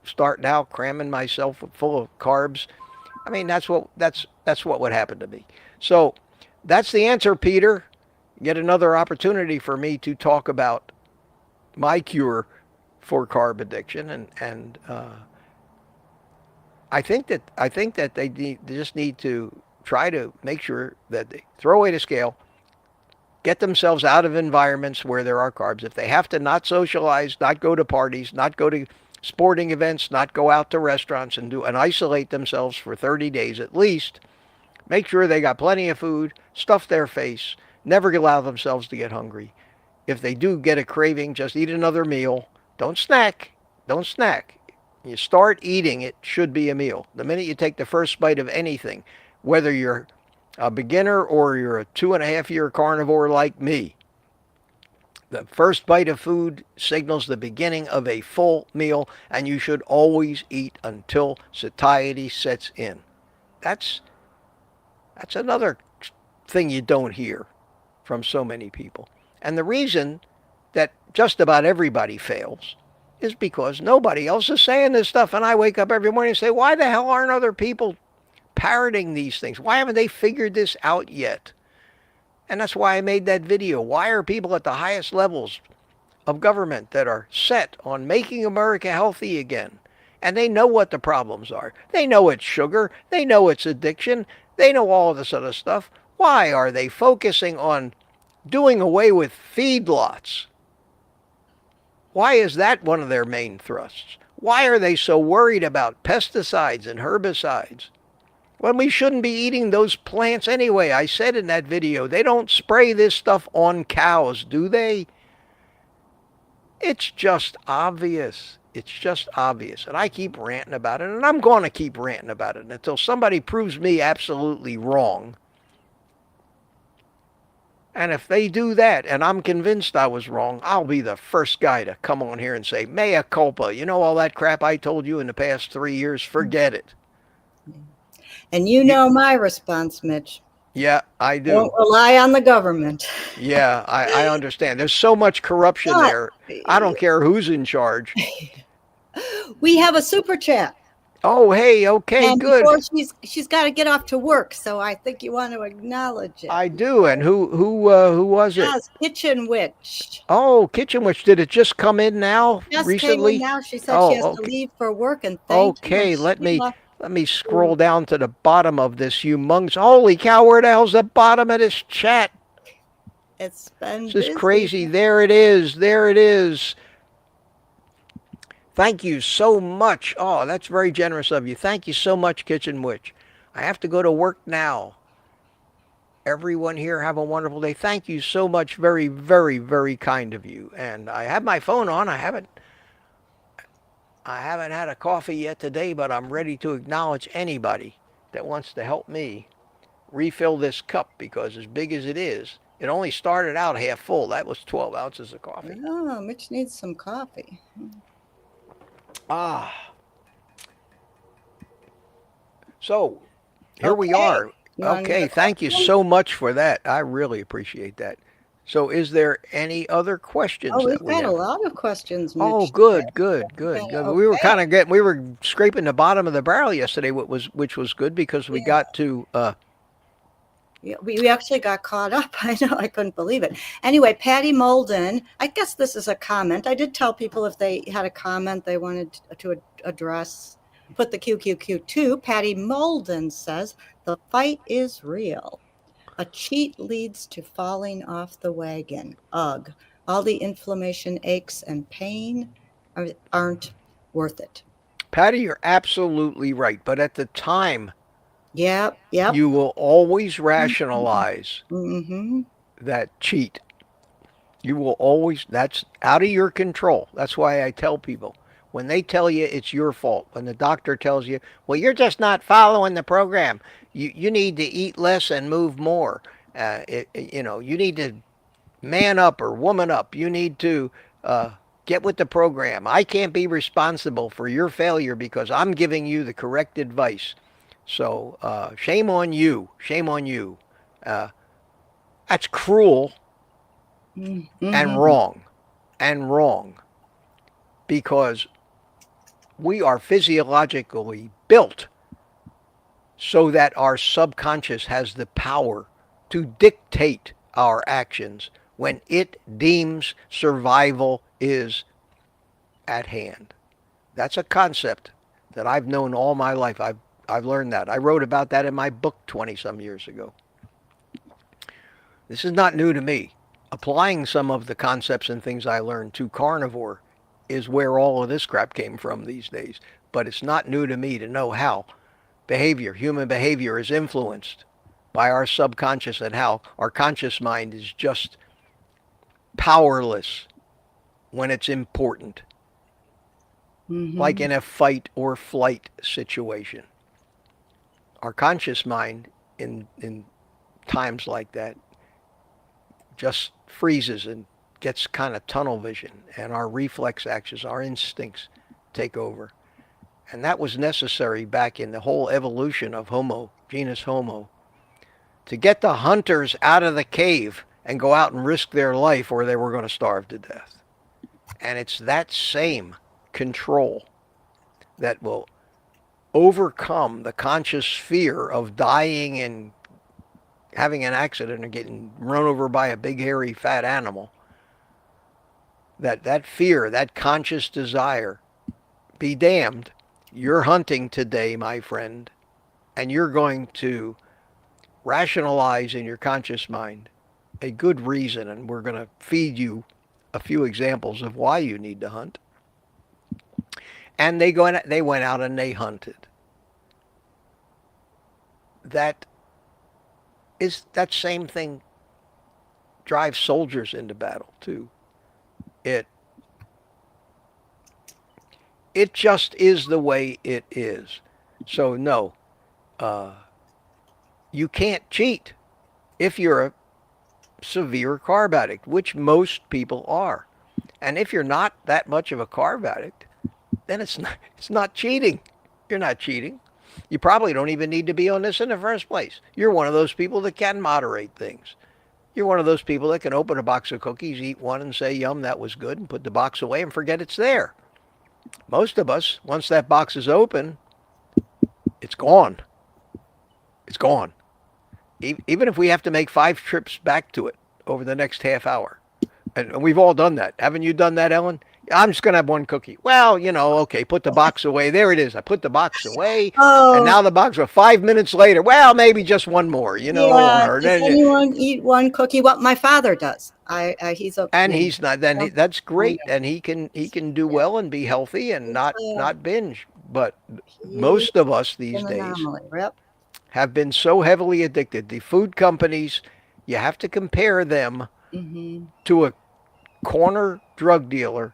start now cramming myself full of carbs? I mean, that's what would happen to me. So that's the answer, Peter. Yet another opportunity for me to talk about my cure for carb addiction, and I think that they just need to try to make sure that they throw away the scale, get themselves out of environments where there are carbs. If they have to not socialize, not go to parties, not go to sporting events, not go out to restaurants and isolate themselves for 30 days at least, make sure they got plenty of food, stuff their face, never allow themselves to get hungry. If they do get a craving, just eat another meal. Don't snack. Don't snack. You start eating, it should be a meal. The minute you take the first bite of anything, whether you're a beginner or you're a 2.5-year carnivore like me, The first bite of food signals the beginning of a full meal, and you should always eat until satiety sets in. That's that's another thing you don't hear from so many people. And the reason that just about everybody fails is because nobody else is saying this stuff. And I wake up every morning and say, why the hell aren't other people parroting these things? Why haven't they figured this out yet? And that's why I made that video. Why are people at the highest levels of government that are set on making America healthy again? And they know what the problems are. They know it's sugar. They know it's addiction. They know all of this other stuff. Why are they focusing on doing away with feedlots? Why is that one of their main thrusts? Why are they so worried about pesticides and herbicides when we shouldn't be eating those plants anyway? I said in that video, they don't spray this stuff on cows, do they? It's just obvious. It's just obvious. And I keep ranting about it, and I'm going to keep ranting about it until somebody proves me absolutely wrong. And if they do that, and I'm convinced I was wrong, I'll be the first guy to come on here and say, mea culpa. You know all that crap I told you in the past 3 years? Forget it. And you know my response, Mitch. Yeah, I do. Don't rely on the government. Yeah, I understand. There's so much corruption there. I don't care who's in charge. We have a super chat. Oh, hey, okay, and good. Before she's got to get off to work, so I think you want to acknowledge it. I do. And who was it? Yes, Kitchen Witch. Oh, Kitchen Witch. Did it just come in now? Just recently? Came in now. She said she has to leave for work, and okay, let me scroll down to the bottom of this humongous. Holy cow! Where the hell's the bottom of this chat? It's been this is crazy. There it is. There it is. Thank you so much. Oh, that's very generous of you. Thank you so much, Kitchen Witch. I have to go to work now. Everyone here, have a wonderful day. Thank you so much. Very, very, very kind of you. And I have my phone on. I haven't had a coffee yet today, but I'm ready to acknowledge anybody that wants to help me refill this cup, because as big as it is, it only started out half full. That was 12 ounces of coffee. Oh, Mitch needs some coffee. So here we are. Okay, thank you so much for that. I really appreciate that. So is there any other questions? Oh, we've got a lot of questions, Mitch. Oh, good. Okay. We were scraping the bottom of the barrel yesterday, which was good, because we got to yeah, we actually got caught up. I know, I couldn't believe it. Anyway, Patty Molden, I guess this is a comment. I did tell people if they had a comment they wanted to address, put the QQQ2. Patty Molden says, the fight is real. A cheat leads to falling off the wagon. Ugh. All the inflammation, aches, and pain aren't worth it. Patty, you're absolutely right. But at the time, Yep. you will always rationalize that cheat. You will always, that's out of your control. That's why I tell people, when they tell you it's your fault, when the doctor tells you, well, you're just not following the program, you need to eat less and move more. You need to man up or woman up. You need to get with the program. I can't be responsible for your failure because I'm giving you the correct advice. So shame on you. Shame on you. That's cruel and wrong. And wrong. Because we are physiologically built so that our subconscious has the power to dictate our actions when it deems survival is at hand. That's a concept that I've known all my life. I've learned that. I wrote about that in my book 20-some years ago. This is not new to me. Applying some of the concepts and things I learned to carnivore is where all of this crap came from these days. But it's not new to me to know how human behavior is influenced by our subconscious, and how our conscious mind is just powerless when it's important. Like in a fight or flight situation. Our conscious mind in times like that just freezes and gets kind of tunnel vision, and our reflex actions, our instincts take over. And that was necessary back in the whole evolution of Homo, genus Homo, to get the hunters out of the cave and go out and risk their life or they were going to starve to death. And it's that same control that will overcome the conscious fear of dying and having an accident or getting run over by a big hairy fat animal. That fear, that conscious desire, be damned. You're hunting today, my friend, and you're going to rationalize in your conscious mind a good reason, and we're going to feed you a few examples of why you need to hunt. And they went out and they hunted. That is that same thing drives soldiers into battle too. It it just is the way it is. So no, uh, you can't cheat if you're a severe carb addict, which most people are. And if you're not that much of a carb addict, then it's not cheating. You're not cheating. You probably don't even need to be on this in the first place. You're one of those people that can moderate things. You're one of those people that can open a box of cookies, eat one, and say, yum, that was good, and put the box away and forget it's there. Most of us, once that box is open, it's gone. It's gone. Even if we have to make 5 trips back to it over the next half hour. And we've all done that. Haven't you done that, Ellen? I'm just going to have one cookie. Well, okay, put the box away. There it is. I put the box away. And Oh, now the box, 5 minutes later, well, maybe just one more, it won't yeah. hurt. Does anyone eat one cookie? What my father does. He's a And he's not, that's I great. And he can do well and be healthy and He's, not binge. But he's most of us these an days anomaly. Yep. have been so heavily addicted. The food companies, you have to compare them Mm-hmm. to a corner drug dealer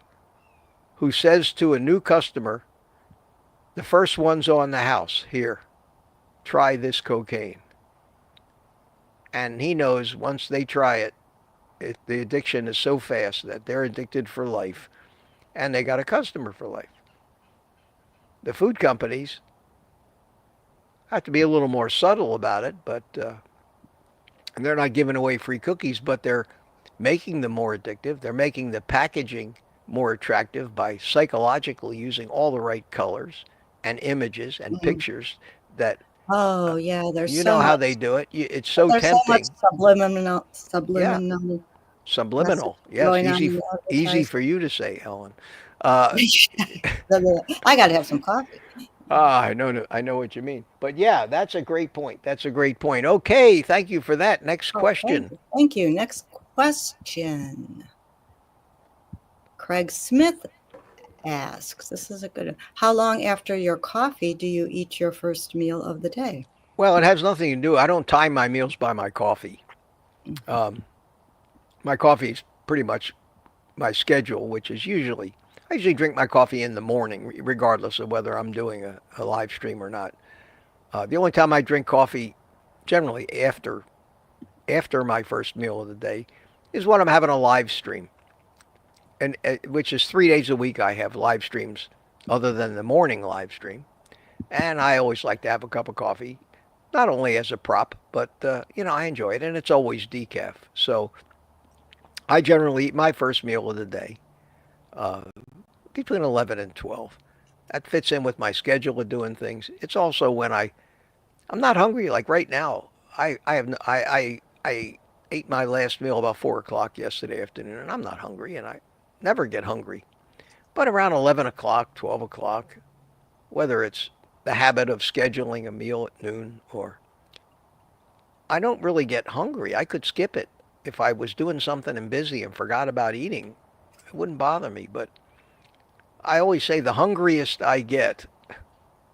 who says to a new customer, the first one's on the house, here, try this cocaine. And he knows once they try the addiction is so fast that they're addicted for life and they got a customer for life. The food companies have to be a little more subtle about it, but and they're not giving away free cookies, but they're making them more addictive. They're making the packaging more attractive by psychologically using all the right colors and images and Mm. pictures that Oh yeah, there's you so know how much. they do it. It's so There's so much tempting. Yeah, message subliminal. Yes, going on in the easy advertising. for you to say, Ellen. Uh, I got to have some coffee. I know what you mean. But yeah, that's a great point. That's a great point. Okay, thank you for that. Next Okay, question. thank you. Next question. Craig Smith asks, this is a good one. How long after your coffee do you eat your first meal of the day? Well, it has nothing to do. I don't time my meals by my coffee. Um, my coffee is pretty much my schedule, which is I usually drink my coffee in the morning, regardless of whether I'm doing a live stream or not. The only time I drink coffee, generally after my first meal of the day, is when I'm having a live stream, and which is 3 days a week. I have live streams, other than the morning live stream, and I always like to have a cup of coffee, not only as a prop, but I enjoy it, and it's always decaf. So I generally eat my first meal of the day uh, between 11 and 12. That fits in with my schedule of doing things. It's also when I'm not hungry. Like right now, I ate my last meal about 4 o'clock yesterday afternoon, and I'm not hungry, and I never get hungry. But around 11 o'clock, 12 o'clock, whether it's the habit of scheduling a meal at noon or I don't really get hungry. I could skip it if I was doing something and busy and forgot about eating. It wouldn't bother me. But I always say the hungriest I get,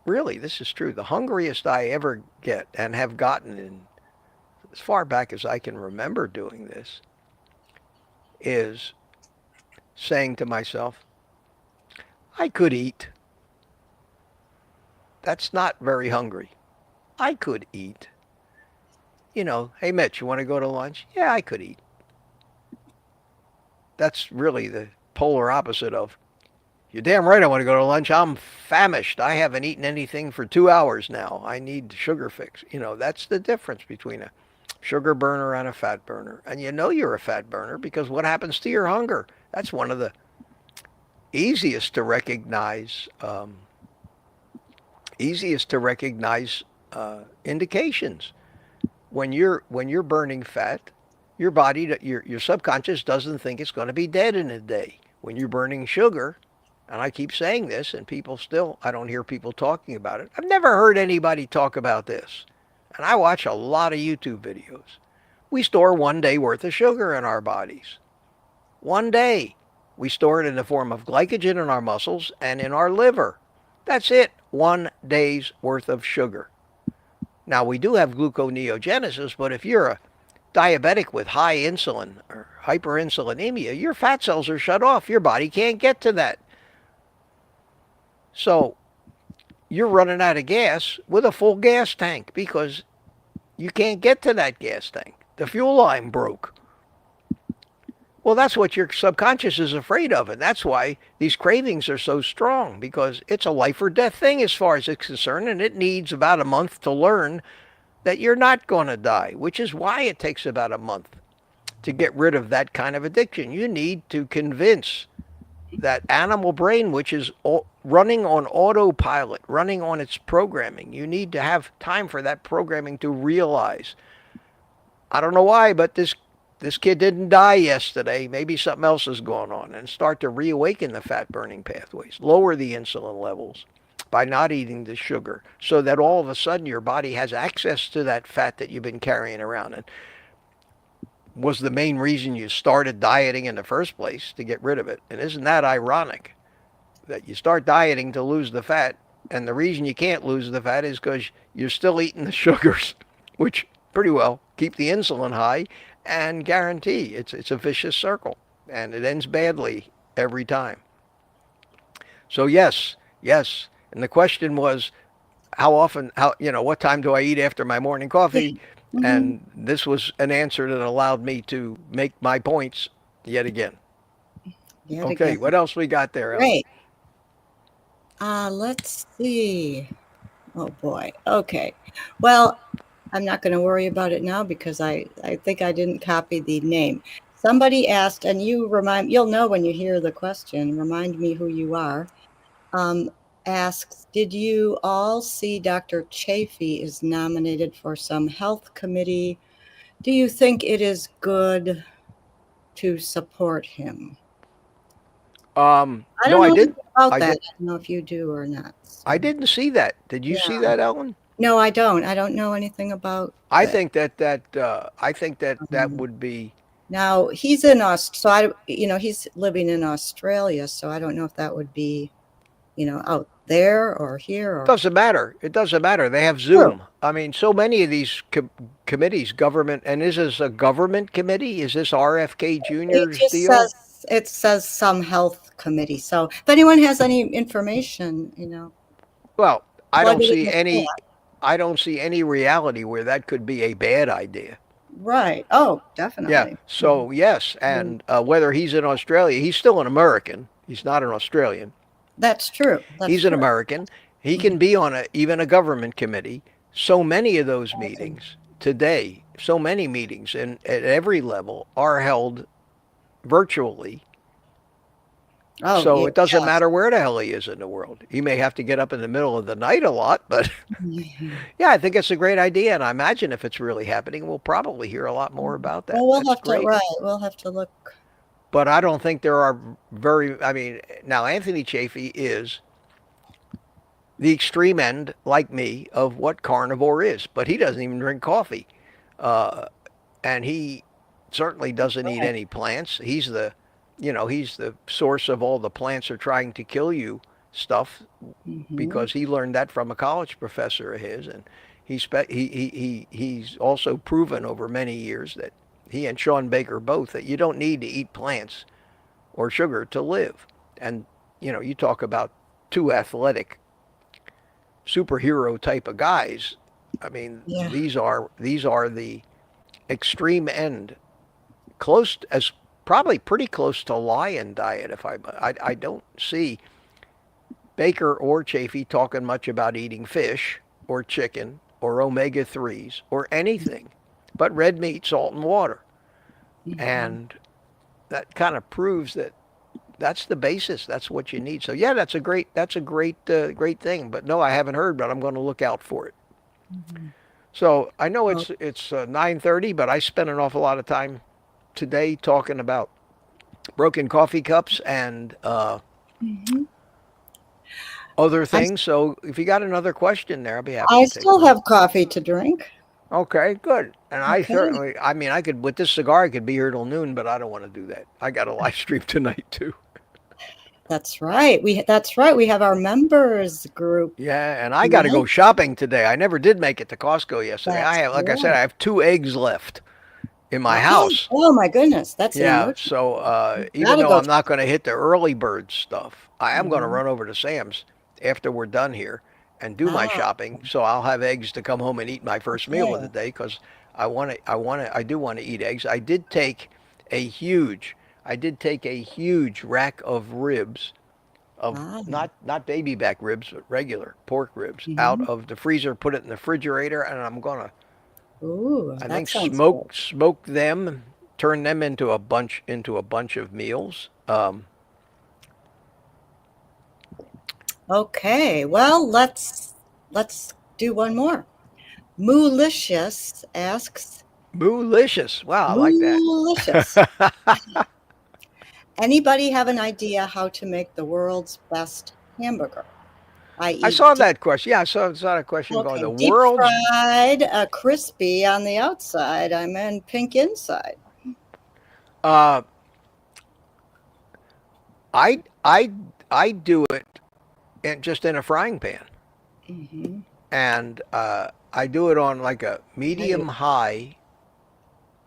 really, this is true, the hungriest I ever get and have gotten in as far back as I can remember doing this is saying to myself, I could eat. That's not very hungry. I could eat. Hey, Mitch, you want to go to lunch? Yeah, I could eat. That's really the polar opposite of, you're damn right I want to go to lunch. I'm famished. I haven't eaten anything for 2 hours now. I need sugar fix. That's the difference between a sugar burner and a fat burner. And you know you're a fat burner because what happens to your hunger? That's one of the easiest to recognize indications. When you're burning fat, your body, your subconscious doesn't think it's going to be dead in a day. When you're burning sugar, and I keep saying this, and people still, I don't hear people talking about it. I've never heard anybody talk about this. And I watch a lot of YouTube videos. We store 1 day worth of sugar in our bodies. 1 day. We store it in the form of glycogen in our muscles and in our liver. That's it. 1 day's worth of sugar. Now, we do have gluconeogenesis, but if you're a diabetic with high insulin or hyperinsulinemia, your fat cells are shut off. Your body can't get to that. So you're running out of gas with a full gas tank because you can't get to that gas tank. The fuel line broke. Well, that's what your subconscious is afraid of, and that's why these cravings are so strong, because it's a life or death thing as far as it's concerned, and it needs about a month to learn that you're not going to die, which is why it takes about a month to get rid of that kind of addiction. You need to convince that animal brain, which is running on autopilot, running on its programming. You need to have time for that programming to realize, I don't know why, but this kid didn't die yesterday. Maybe something else is going on, and start to reawaken the fat burning pathways, lower the insulin levels by not eating the sugar, so that all of a sudden your body has access to that fat that you've been carrying around. And was the main reason you started dieting in the first place, to get rid of it. And isn't that ironic that you start dieting to lose the fat, and the reason you can't lose the fat is because you're still eating the sugars, which pretty well keep the insulin high and guarantee it's a vicious circle, and it ends badly every time. So yes, yes. And the question was, what time do I eat after my morning coffee? Mm-hmm. And this was an answer that allowed me to make my points yet again. Okay, again. what else we got there, Ellen? Great. Let's see. Oh boy. Okay. Well, I'm not going to worry about it now because I think I didn't copy the name. Somebody asked, and you'll know when you hear the question, remind me who you are. Asks, did you all see Dr. Chaffey is nominated for some health committee? Do you think it is good to support him? I don't know didn't. about that. I don't know if you do or not. So. I didn't see that. Did you see that, Ellen? No, I don't. I don't know anything about. I think that would be. Now he's in so he's living in Australia, so I don't know if that would be, out there or here. Or... It doesn't matter. It doesn't matter. They have Zoom. Sure. I mean, so many of these committees, government, and is this a government committee? Is this RFK Jr.'s deal? It says some health committee. So if anyone has any information, Well, I don't see any reality where that could be a bad idea. Right. Oh, definitely. Yeah. So yes, and whether he's in Australia, he's still an American. He's not an Australian. That's true. He's an American. He can be on even a government committee. So many of those meetings today, so many meetings at every level are held virtually. Oh, so it doesn't matter where the hell he is in the world. He may have to get up in the middle of the night a lot, but yeah, I think it's a great idea. And I imagine if it's really happening, we'll probably hear a lot more about that. Well, we'll have to look. But I don't think there are now Anthony Chaffey is the extreme end, like me, of what carnivore is. But he doesn't even drink coffee. And he certainly doesn't eat any plants. He's the source of all the plants are trying to kill you stuff, because he learned that from a college professor of his. And he's also proven over many years that he and Sean Baker both, that you don't need to eat plants or sugar to live. And, you talk about two athletic superhero type of guys. I mean, these are the extreme end, close as probably pretty close to lion diet. If I don't see Baker or Chaffey talking much about eating fish or chicken or omega 3s or anything but red meat, salt, and water. Mhm. And that kind of proves that that's the basis. That's what you need. So yeah, great thing. But no, I haven't heard, but I'm going to look out for it. Mhm. So I know Oh, it's 9:30, but I spent an awful lot of time today talking about broken coffee cups and mhm. other I, things. So if you got another question there, I'll be happy I to take still one. have coffee to drink. Okay, good. And I Okay. certainly, I mean, I could with this cigar, I could be here till noon, but I don't want to do that. I got a live stream tonight too. That's right. That's right. We have our members group Yeah, and I got to go tonight. shopping today. I never did make it to Costco yesterday. I That's have, like I said, right. I have 2 eggs left in my Oh, house. oh my goodness. That's an Yeah, emergency. so even Gotta though go. I'm not going to hit the early bird stuff, I am going to Mhm. run over to Sam's after we're done here and do my Ah, shopping. So I'll have eggs to come home and eat my first meal of the okay. day because I do want to eat eggs. A huge, I did take a huge rack of ribs of Ah, not baby back ribs, but regular pork ribs out mhm. of the freezer, put it in the refrigerator, and I'm gonna Ooh, I that think sounds good. smoke them, turn them into a bunch of meals. Okay. Well, let's do one more. Moolicious asks, Moolicious. Wow, I like that. Moolicious. Anybody have an idea how to make the world's best hamburger? I I.e., saw deep, that question. Yeah, I saw that question going. okay, The deep world's fried, crispy on the outside. I mean, pink inside. uh, I I I do it just in a frying pan, Hmm. and I do it on like a I, medium high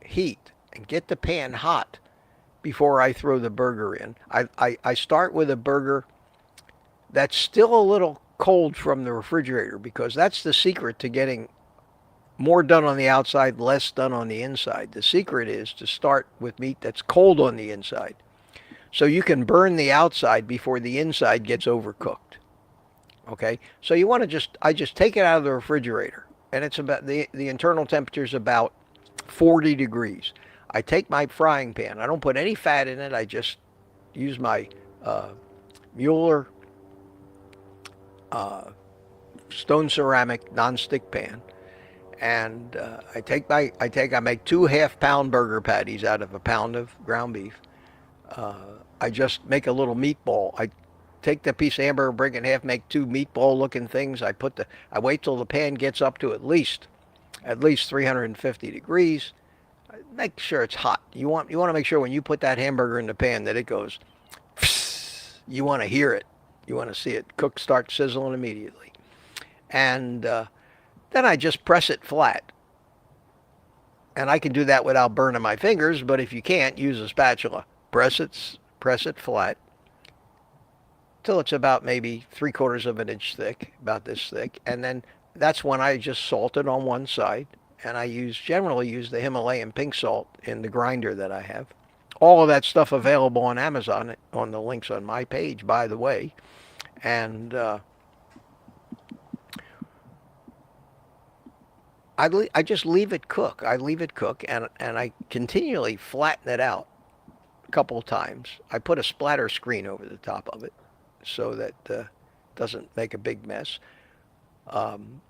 heat and get the pan hot before I throw the burger in. I start with a burger that's still a little cold from the refrigerator because that's the secret to getting more done on the outside, less done on the inside. The secret is to start with meat that's cold on the inside so you can burn the outside before the inside gets overcooked. Okay? So you want to I just take it out of the refrigerator and it's about the internal temperature is about 40 degrees. I take my frying pan. I don't put any fat in it. I just use my uh, Mueller uh, stone ceramic nonstick pan, and I make 2 half-pound burger patties out of a pound of ground beef. I just make a little meatball. I take the piece of hamburger, break it in half, make 2 meatball-looking things. I wait till the pan gets up to at least 350 degrees. Make sure it's hot. You want to make sure when you put that hamburger in the pan that it goes. You want to hear it. You want to see it cook, start sizzling immediately. And then I just press it flat. And I can do that without burning my fingers, but if you can't, use a spatula. Press it flat till it's about maybe 3/4 of an inch thick, about this thick. And then that's when I just salt it on one side. And generally use the Himalayan pink salt in the grinder that I have. All of that stuff available on Amazon on the links on my page, by the way. And I just leave it cook. I leave it cook, and I continually flatten it out a couple of times. I put a splatter screen over the top of it so that doesn't make a big mess. Um,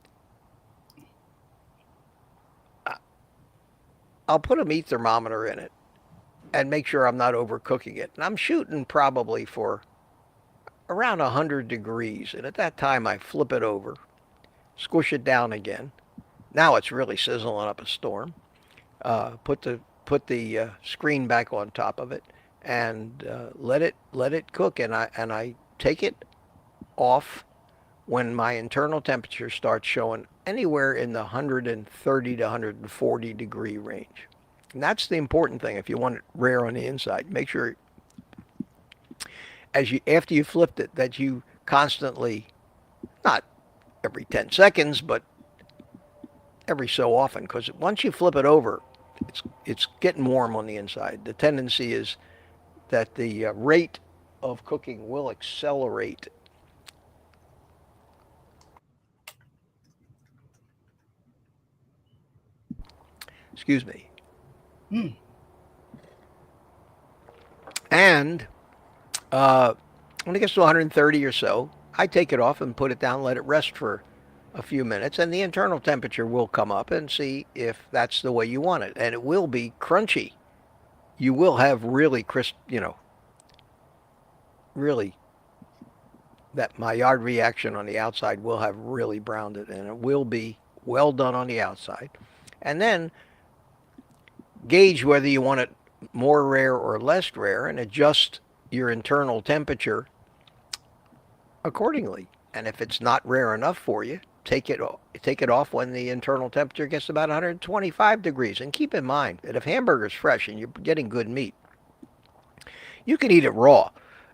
I'll put a meat thermometer in it and make sure I'm not overcooking it. And I'm shooting probably for around 100 degrees. And at that time, I flip it over, squish it down again. Now it's really sizzling up a storm. Put the screen back on top of it and let it cook. And I take it off when my internal temperature starts showing anywhere in the 130 to 140 degree range. And that's the important thing if you want it rare on the inside. Make sure after you flipped it that you constantly, not every 10 seconds, but every so often, because once you flip it over, It's getting warm on the inside. The tendency is that the rate of cooking will accelerate. Excuse me. Mm. And when it gets to 130 or so, I take it off and put it down, let it rest for a few minutes, and the internal temperature will come up and see if that's the way you want it. And it will be crunchy. You will have really crisp, really that Maillard reaction on the outside will have really browned it, and it will be well done on the outside. And then gauge whether you want it more rare or less rare and adjust your internal temperature accordingly. And if it's not rare enough for you, take it off when the internal temperature gets about 125 degrees. And keep in mind that if hamburger's fresh and you're getting good meat, you can eat it raw.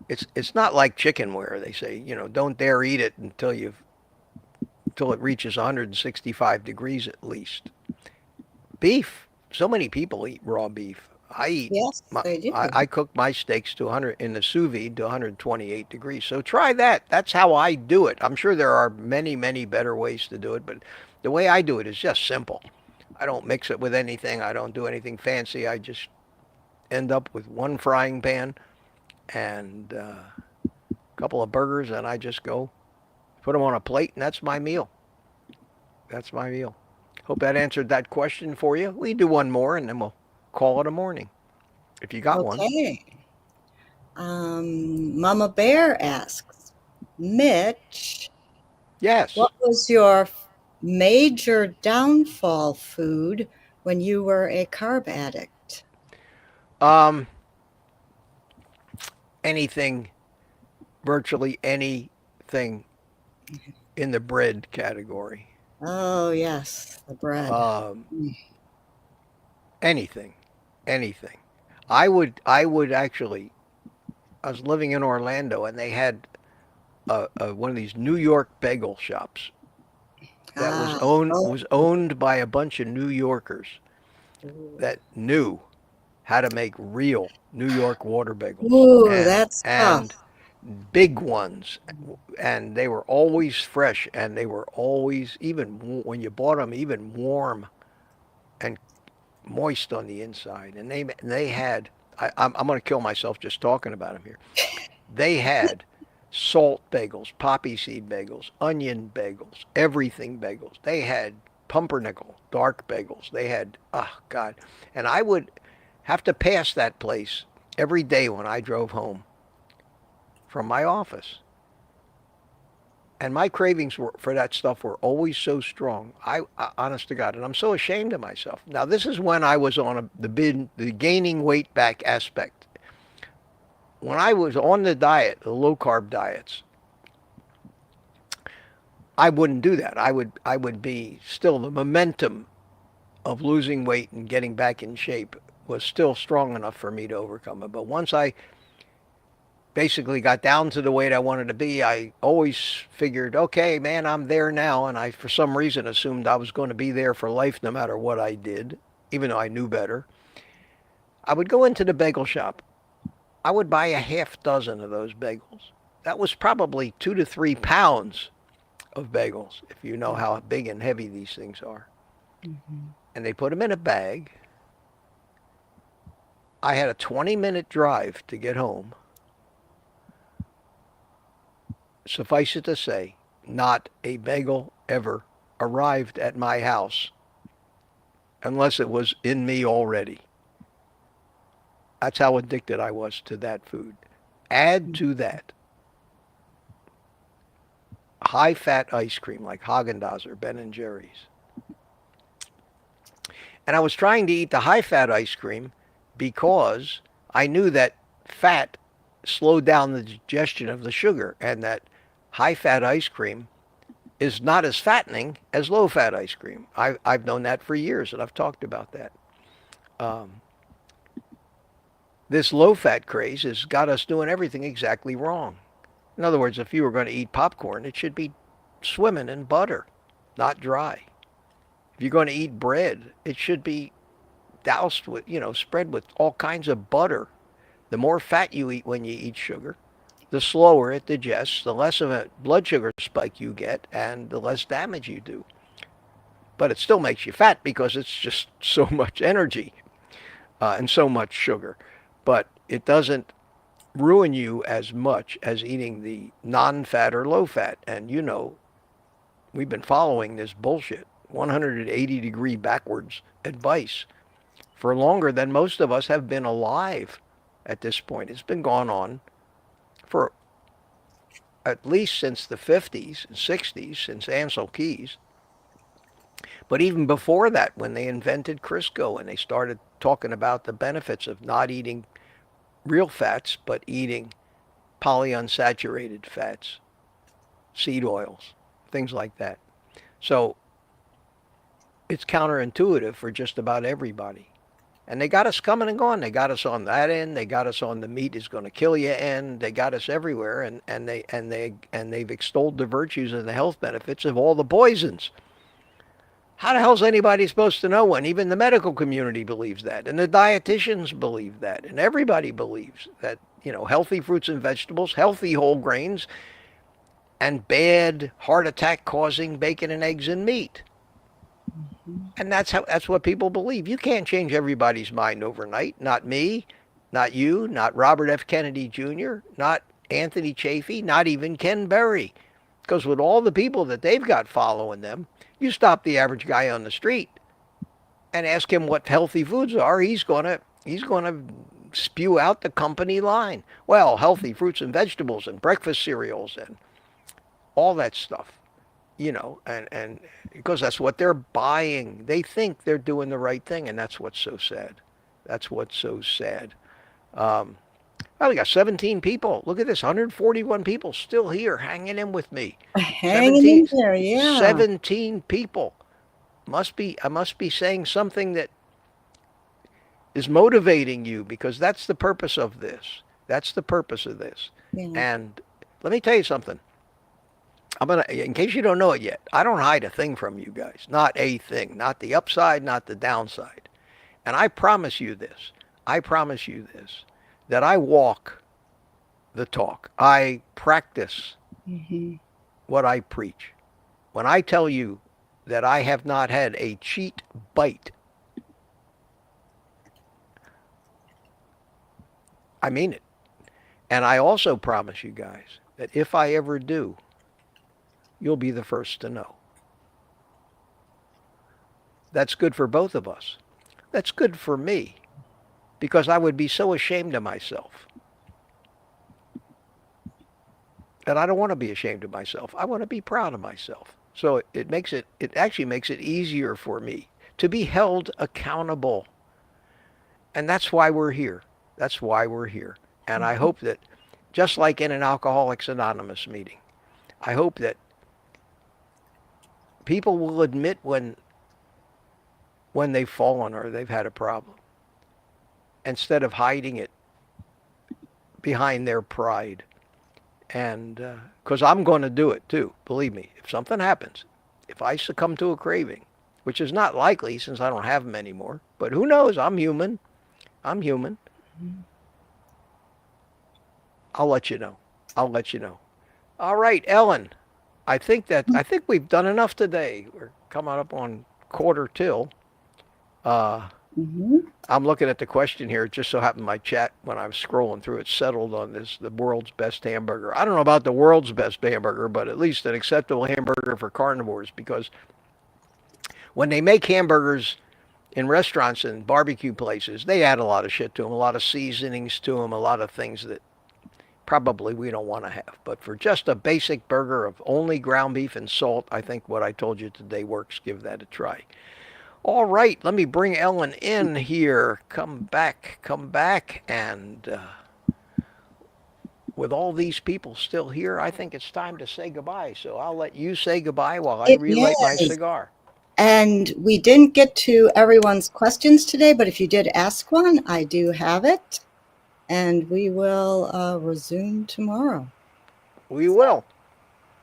It's not like chicken where they say, don't dare eat it until it reaches 165 degrees at least. Beef, so many people eat raw beef. Yes, they do. I cook my steaks to 100 in the sous vide to 128 degrees. So try that. That's how I do it. I'm sure there are many, many better ways to do it, but the way I do it is just simple. I don't mix it with anything. I don't do anything fancy. I just end up with one frying pan and a couple of burgers, and I just go put them on a plate, and that's my meal. That's my meal. Hope that answered that question for you. We do one more, and then we'll call it a morning, if you got one. Okay. Mama Bear asks, Mitch, Yes. what was your major downfall food when you were a carb addict? Um, anything, virtually anything in the bread category. Oh, yes, the bread. Um, anything, anything. I would actually. I was living in Orlando, and they had one of these New York bagel shops that Ah, was owned by a bunch of New Yorkers that knew how to make real New York water bagels ooh, that's tough. and big ones, and they were always fresh, and they were always even when you bought them even warm and moist on the inside. And they had I'm going to kill myself just talking about them here. They had salt bagels, poppy seed bagels, onion bagels, everything bagels. They had pumpernickel, dark bagels. They had, oh God. And I would have to pass that place every day when I drove home from my office. And my cravings for that stuff were always so strong. Honest to God, and I'm so ashamed of myself. Now, this is when I was on the gaining weight back aspect. When I was on the diet, the low carb diets, I wouldn't do that. I would be still the momentum of losing weight and getting back in shape was still strong enough for me to overcome it. But once I basically got down to the weight I wanted to be, I always figured, okay, man, I'm there now. And I, for some reason, assumed I was going to be there for life no matter what I did, even though I knew better. I would go into the bagel shop. I would buy a half dozen of those bagels. That was probably 2 to 3 pounds of bagels, if you know how big and heavy these things are. Mm-hmm. And they put them in a bag. I had a 20-minute drive to get home. Suffice it to say, not a bagel ever arrived at my house unless it was in me already. That's how addicted I was to that food. Add to that high-fat ice cream like Haagen-Dazs or Ben & Jerry's. And I was trying to eat the high-fat ice cream because I knew that fat slowed down the digestion of the sugar, and that high-fat ice cream is not as fattening as low-fat ice cream. I've known that for years, and I've talked about that. This low-fat craze has got us doing everything exactly wrong. In other words, if you were going to eat popcorn, it should be swimming in butter, not dry. If you're going to eat bread, it should be doused with, spread with all kinds of butter. The more fat you eat when you eat sugar, the slower it digests, the less of a blood sugar spike you get, and the less damage you do. But it still makes you fat because it's just so much energy and so much sugar. But it doesn't ruin you as much as eating the non-fat or low-fat. And we've been following this bullshit, 180-degree backwards advice for longer than most of us have been alive at this point. It's been going on for at least since the 50s and 60s, since Ansel Keys. But even before that, when they invented Crisco and they started talking about the benefits of not eating real fats, but eating polyunsaturated fats, seed oils, things like that. So it's counterintuitive for just about everybody. And they got us coming and going. They got us on that end. They got us on the meat is going to kill you end. They got us everywhere, and they've extolled the virtues and the health benefits of all the poisons. How the hell's anybody supposed to know when even the medical community believes that, and the dietitians believe that, and everybody believes that healthy fruits and vegetables, healthy whole grains, and bad heart attack causing bacon and eggs and meat. And that's what people believe. You can't change everybody's mind overnight. Not me, not you, not Robert F. Kennedy Jr., not Anthony Chaffey, not even Ken Berry. Because with all the people that they've got following them, you stop the average guy on the street and ask him what healthy foods are, he's gonna spew out the company line. Well, healthy fruits and vegetables and breakfast cereals and all that stuff. And because that's what they're buying. They think they're doing the right thing, and that's what's so sad. That's what's so sad. Well, we got 17 people. Look at this, 141 people still here hanging in with me. Hanging in there, yeah. 17 people. I must be saying something that is motivating you, because that's the purpose of this. That's the purpose of this. Yeah. And let me tell you something. In case you don't know it yet, I don't hide a thing from you guys. Not a thing. Not the upside, not the downside. And I promise you this, that I walk the talk. I practice what I preach. When I tell you that I have not had a cheat bite, I mean it. And I also promise you guys that if I ever do, you'll be the first to know. That's good for both of us. That's good for me, because I would be so ashamed of myself. And I don't want to be ashamed of myself. I want to be proud of myself. So it actually makes it easier for me to be held accountable. And that's why we're here. That's why we're here. And I hope that, just like in an Alcoholics Anonymous meeting, I hope that people will admit when they've fallen or they've had a problem, instead of hiding it behind their pride. And because I'm going to do it too, believe me. If something happens, if I succumb to a craving, which is not likely since I don't have them anymore, but who knows? I'm human. I'll let you know. All right, Ellen. I think we've done enough today. We're coming up on quarter till. I'm looking at the question here. It just so happened my chat, when I was scrolling through it, settled on the world's best hamburger. I don't know about the world's best hamburger, but at least an acceptable hamburger for carnivores, because when they make hamburgers in restaurants and barbecue places, they add a lot of shit to them, a lot of seasonings to them, a lot of things that probably we don't want to have. But for just a basic burger of only ground beef and salt, I think what I told you today works. Give that a try. All right, let me bring Ellen in here. Come back. And with all these people still here, I think it's time to say goodbye. So I'll let you say goodbye while I relight my cigar. And we didn't get to everyone's questions today, but if you did ask one, I do have it. And we will resume tomorrow. We will.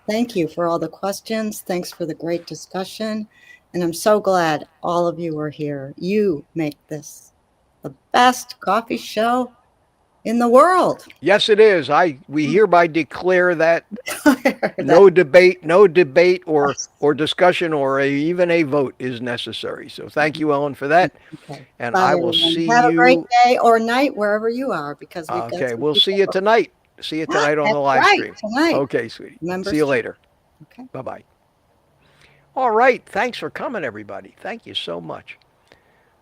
Thank you for all the questions. Thanks for the great discussion. And I'm so glad all of you are here. You make this the best coffee show in the world. Yes, it is. We hereby declare that no That- debate or discussion or even a vote is necessary. So thank you, Ellen, for that. Okay. And Bye, I will everyone. see Have a great you. day or night wherever you are, because we've got Okay, some we'll see you people. tonight. See you tonight on the That's live right, stream. tonight. Okay, sweetie. See Members you too. later. Okay. Bye bye. All right. Thanks for coming, everybody. Thank you so much.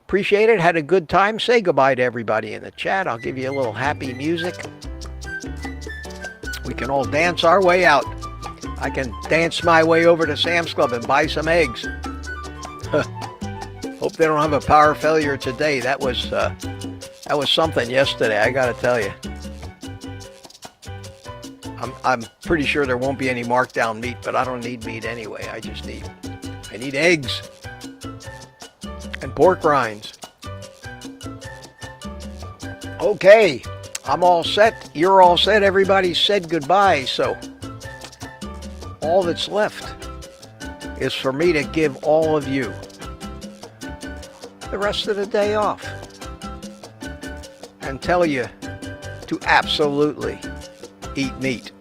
Appreciate it. Had a good time. Say goodbye to everybody in the chat. I'll give you a little happy music. We can all dance our way out. I can dance my way over to Sam's Club and buy some eggs. Hope they don't have a power failure today. That was something yesterday, I gotta tell you. I'm pretty sure there won't be any markdown meat, but I don't need meat anyway. I need eggs and pork rinds. Okay, I'm all set. You're all set. Everybody's said goodbye. So all that's left is for me to give all of you the rest of the day off and tell you to absolutely eat meat.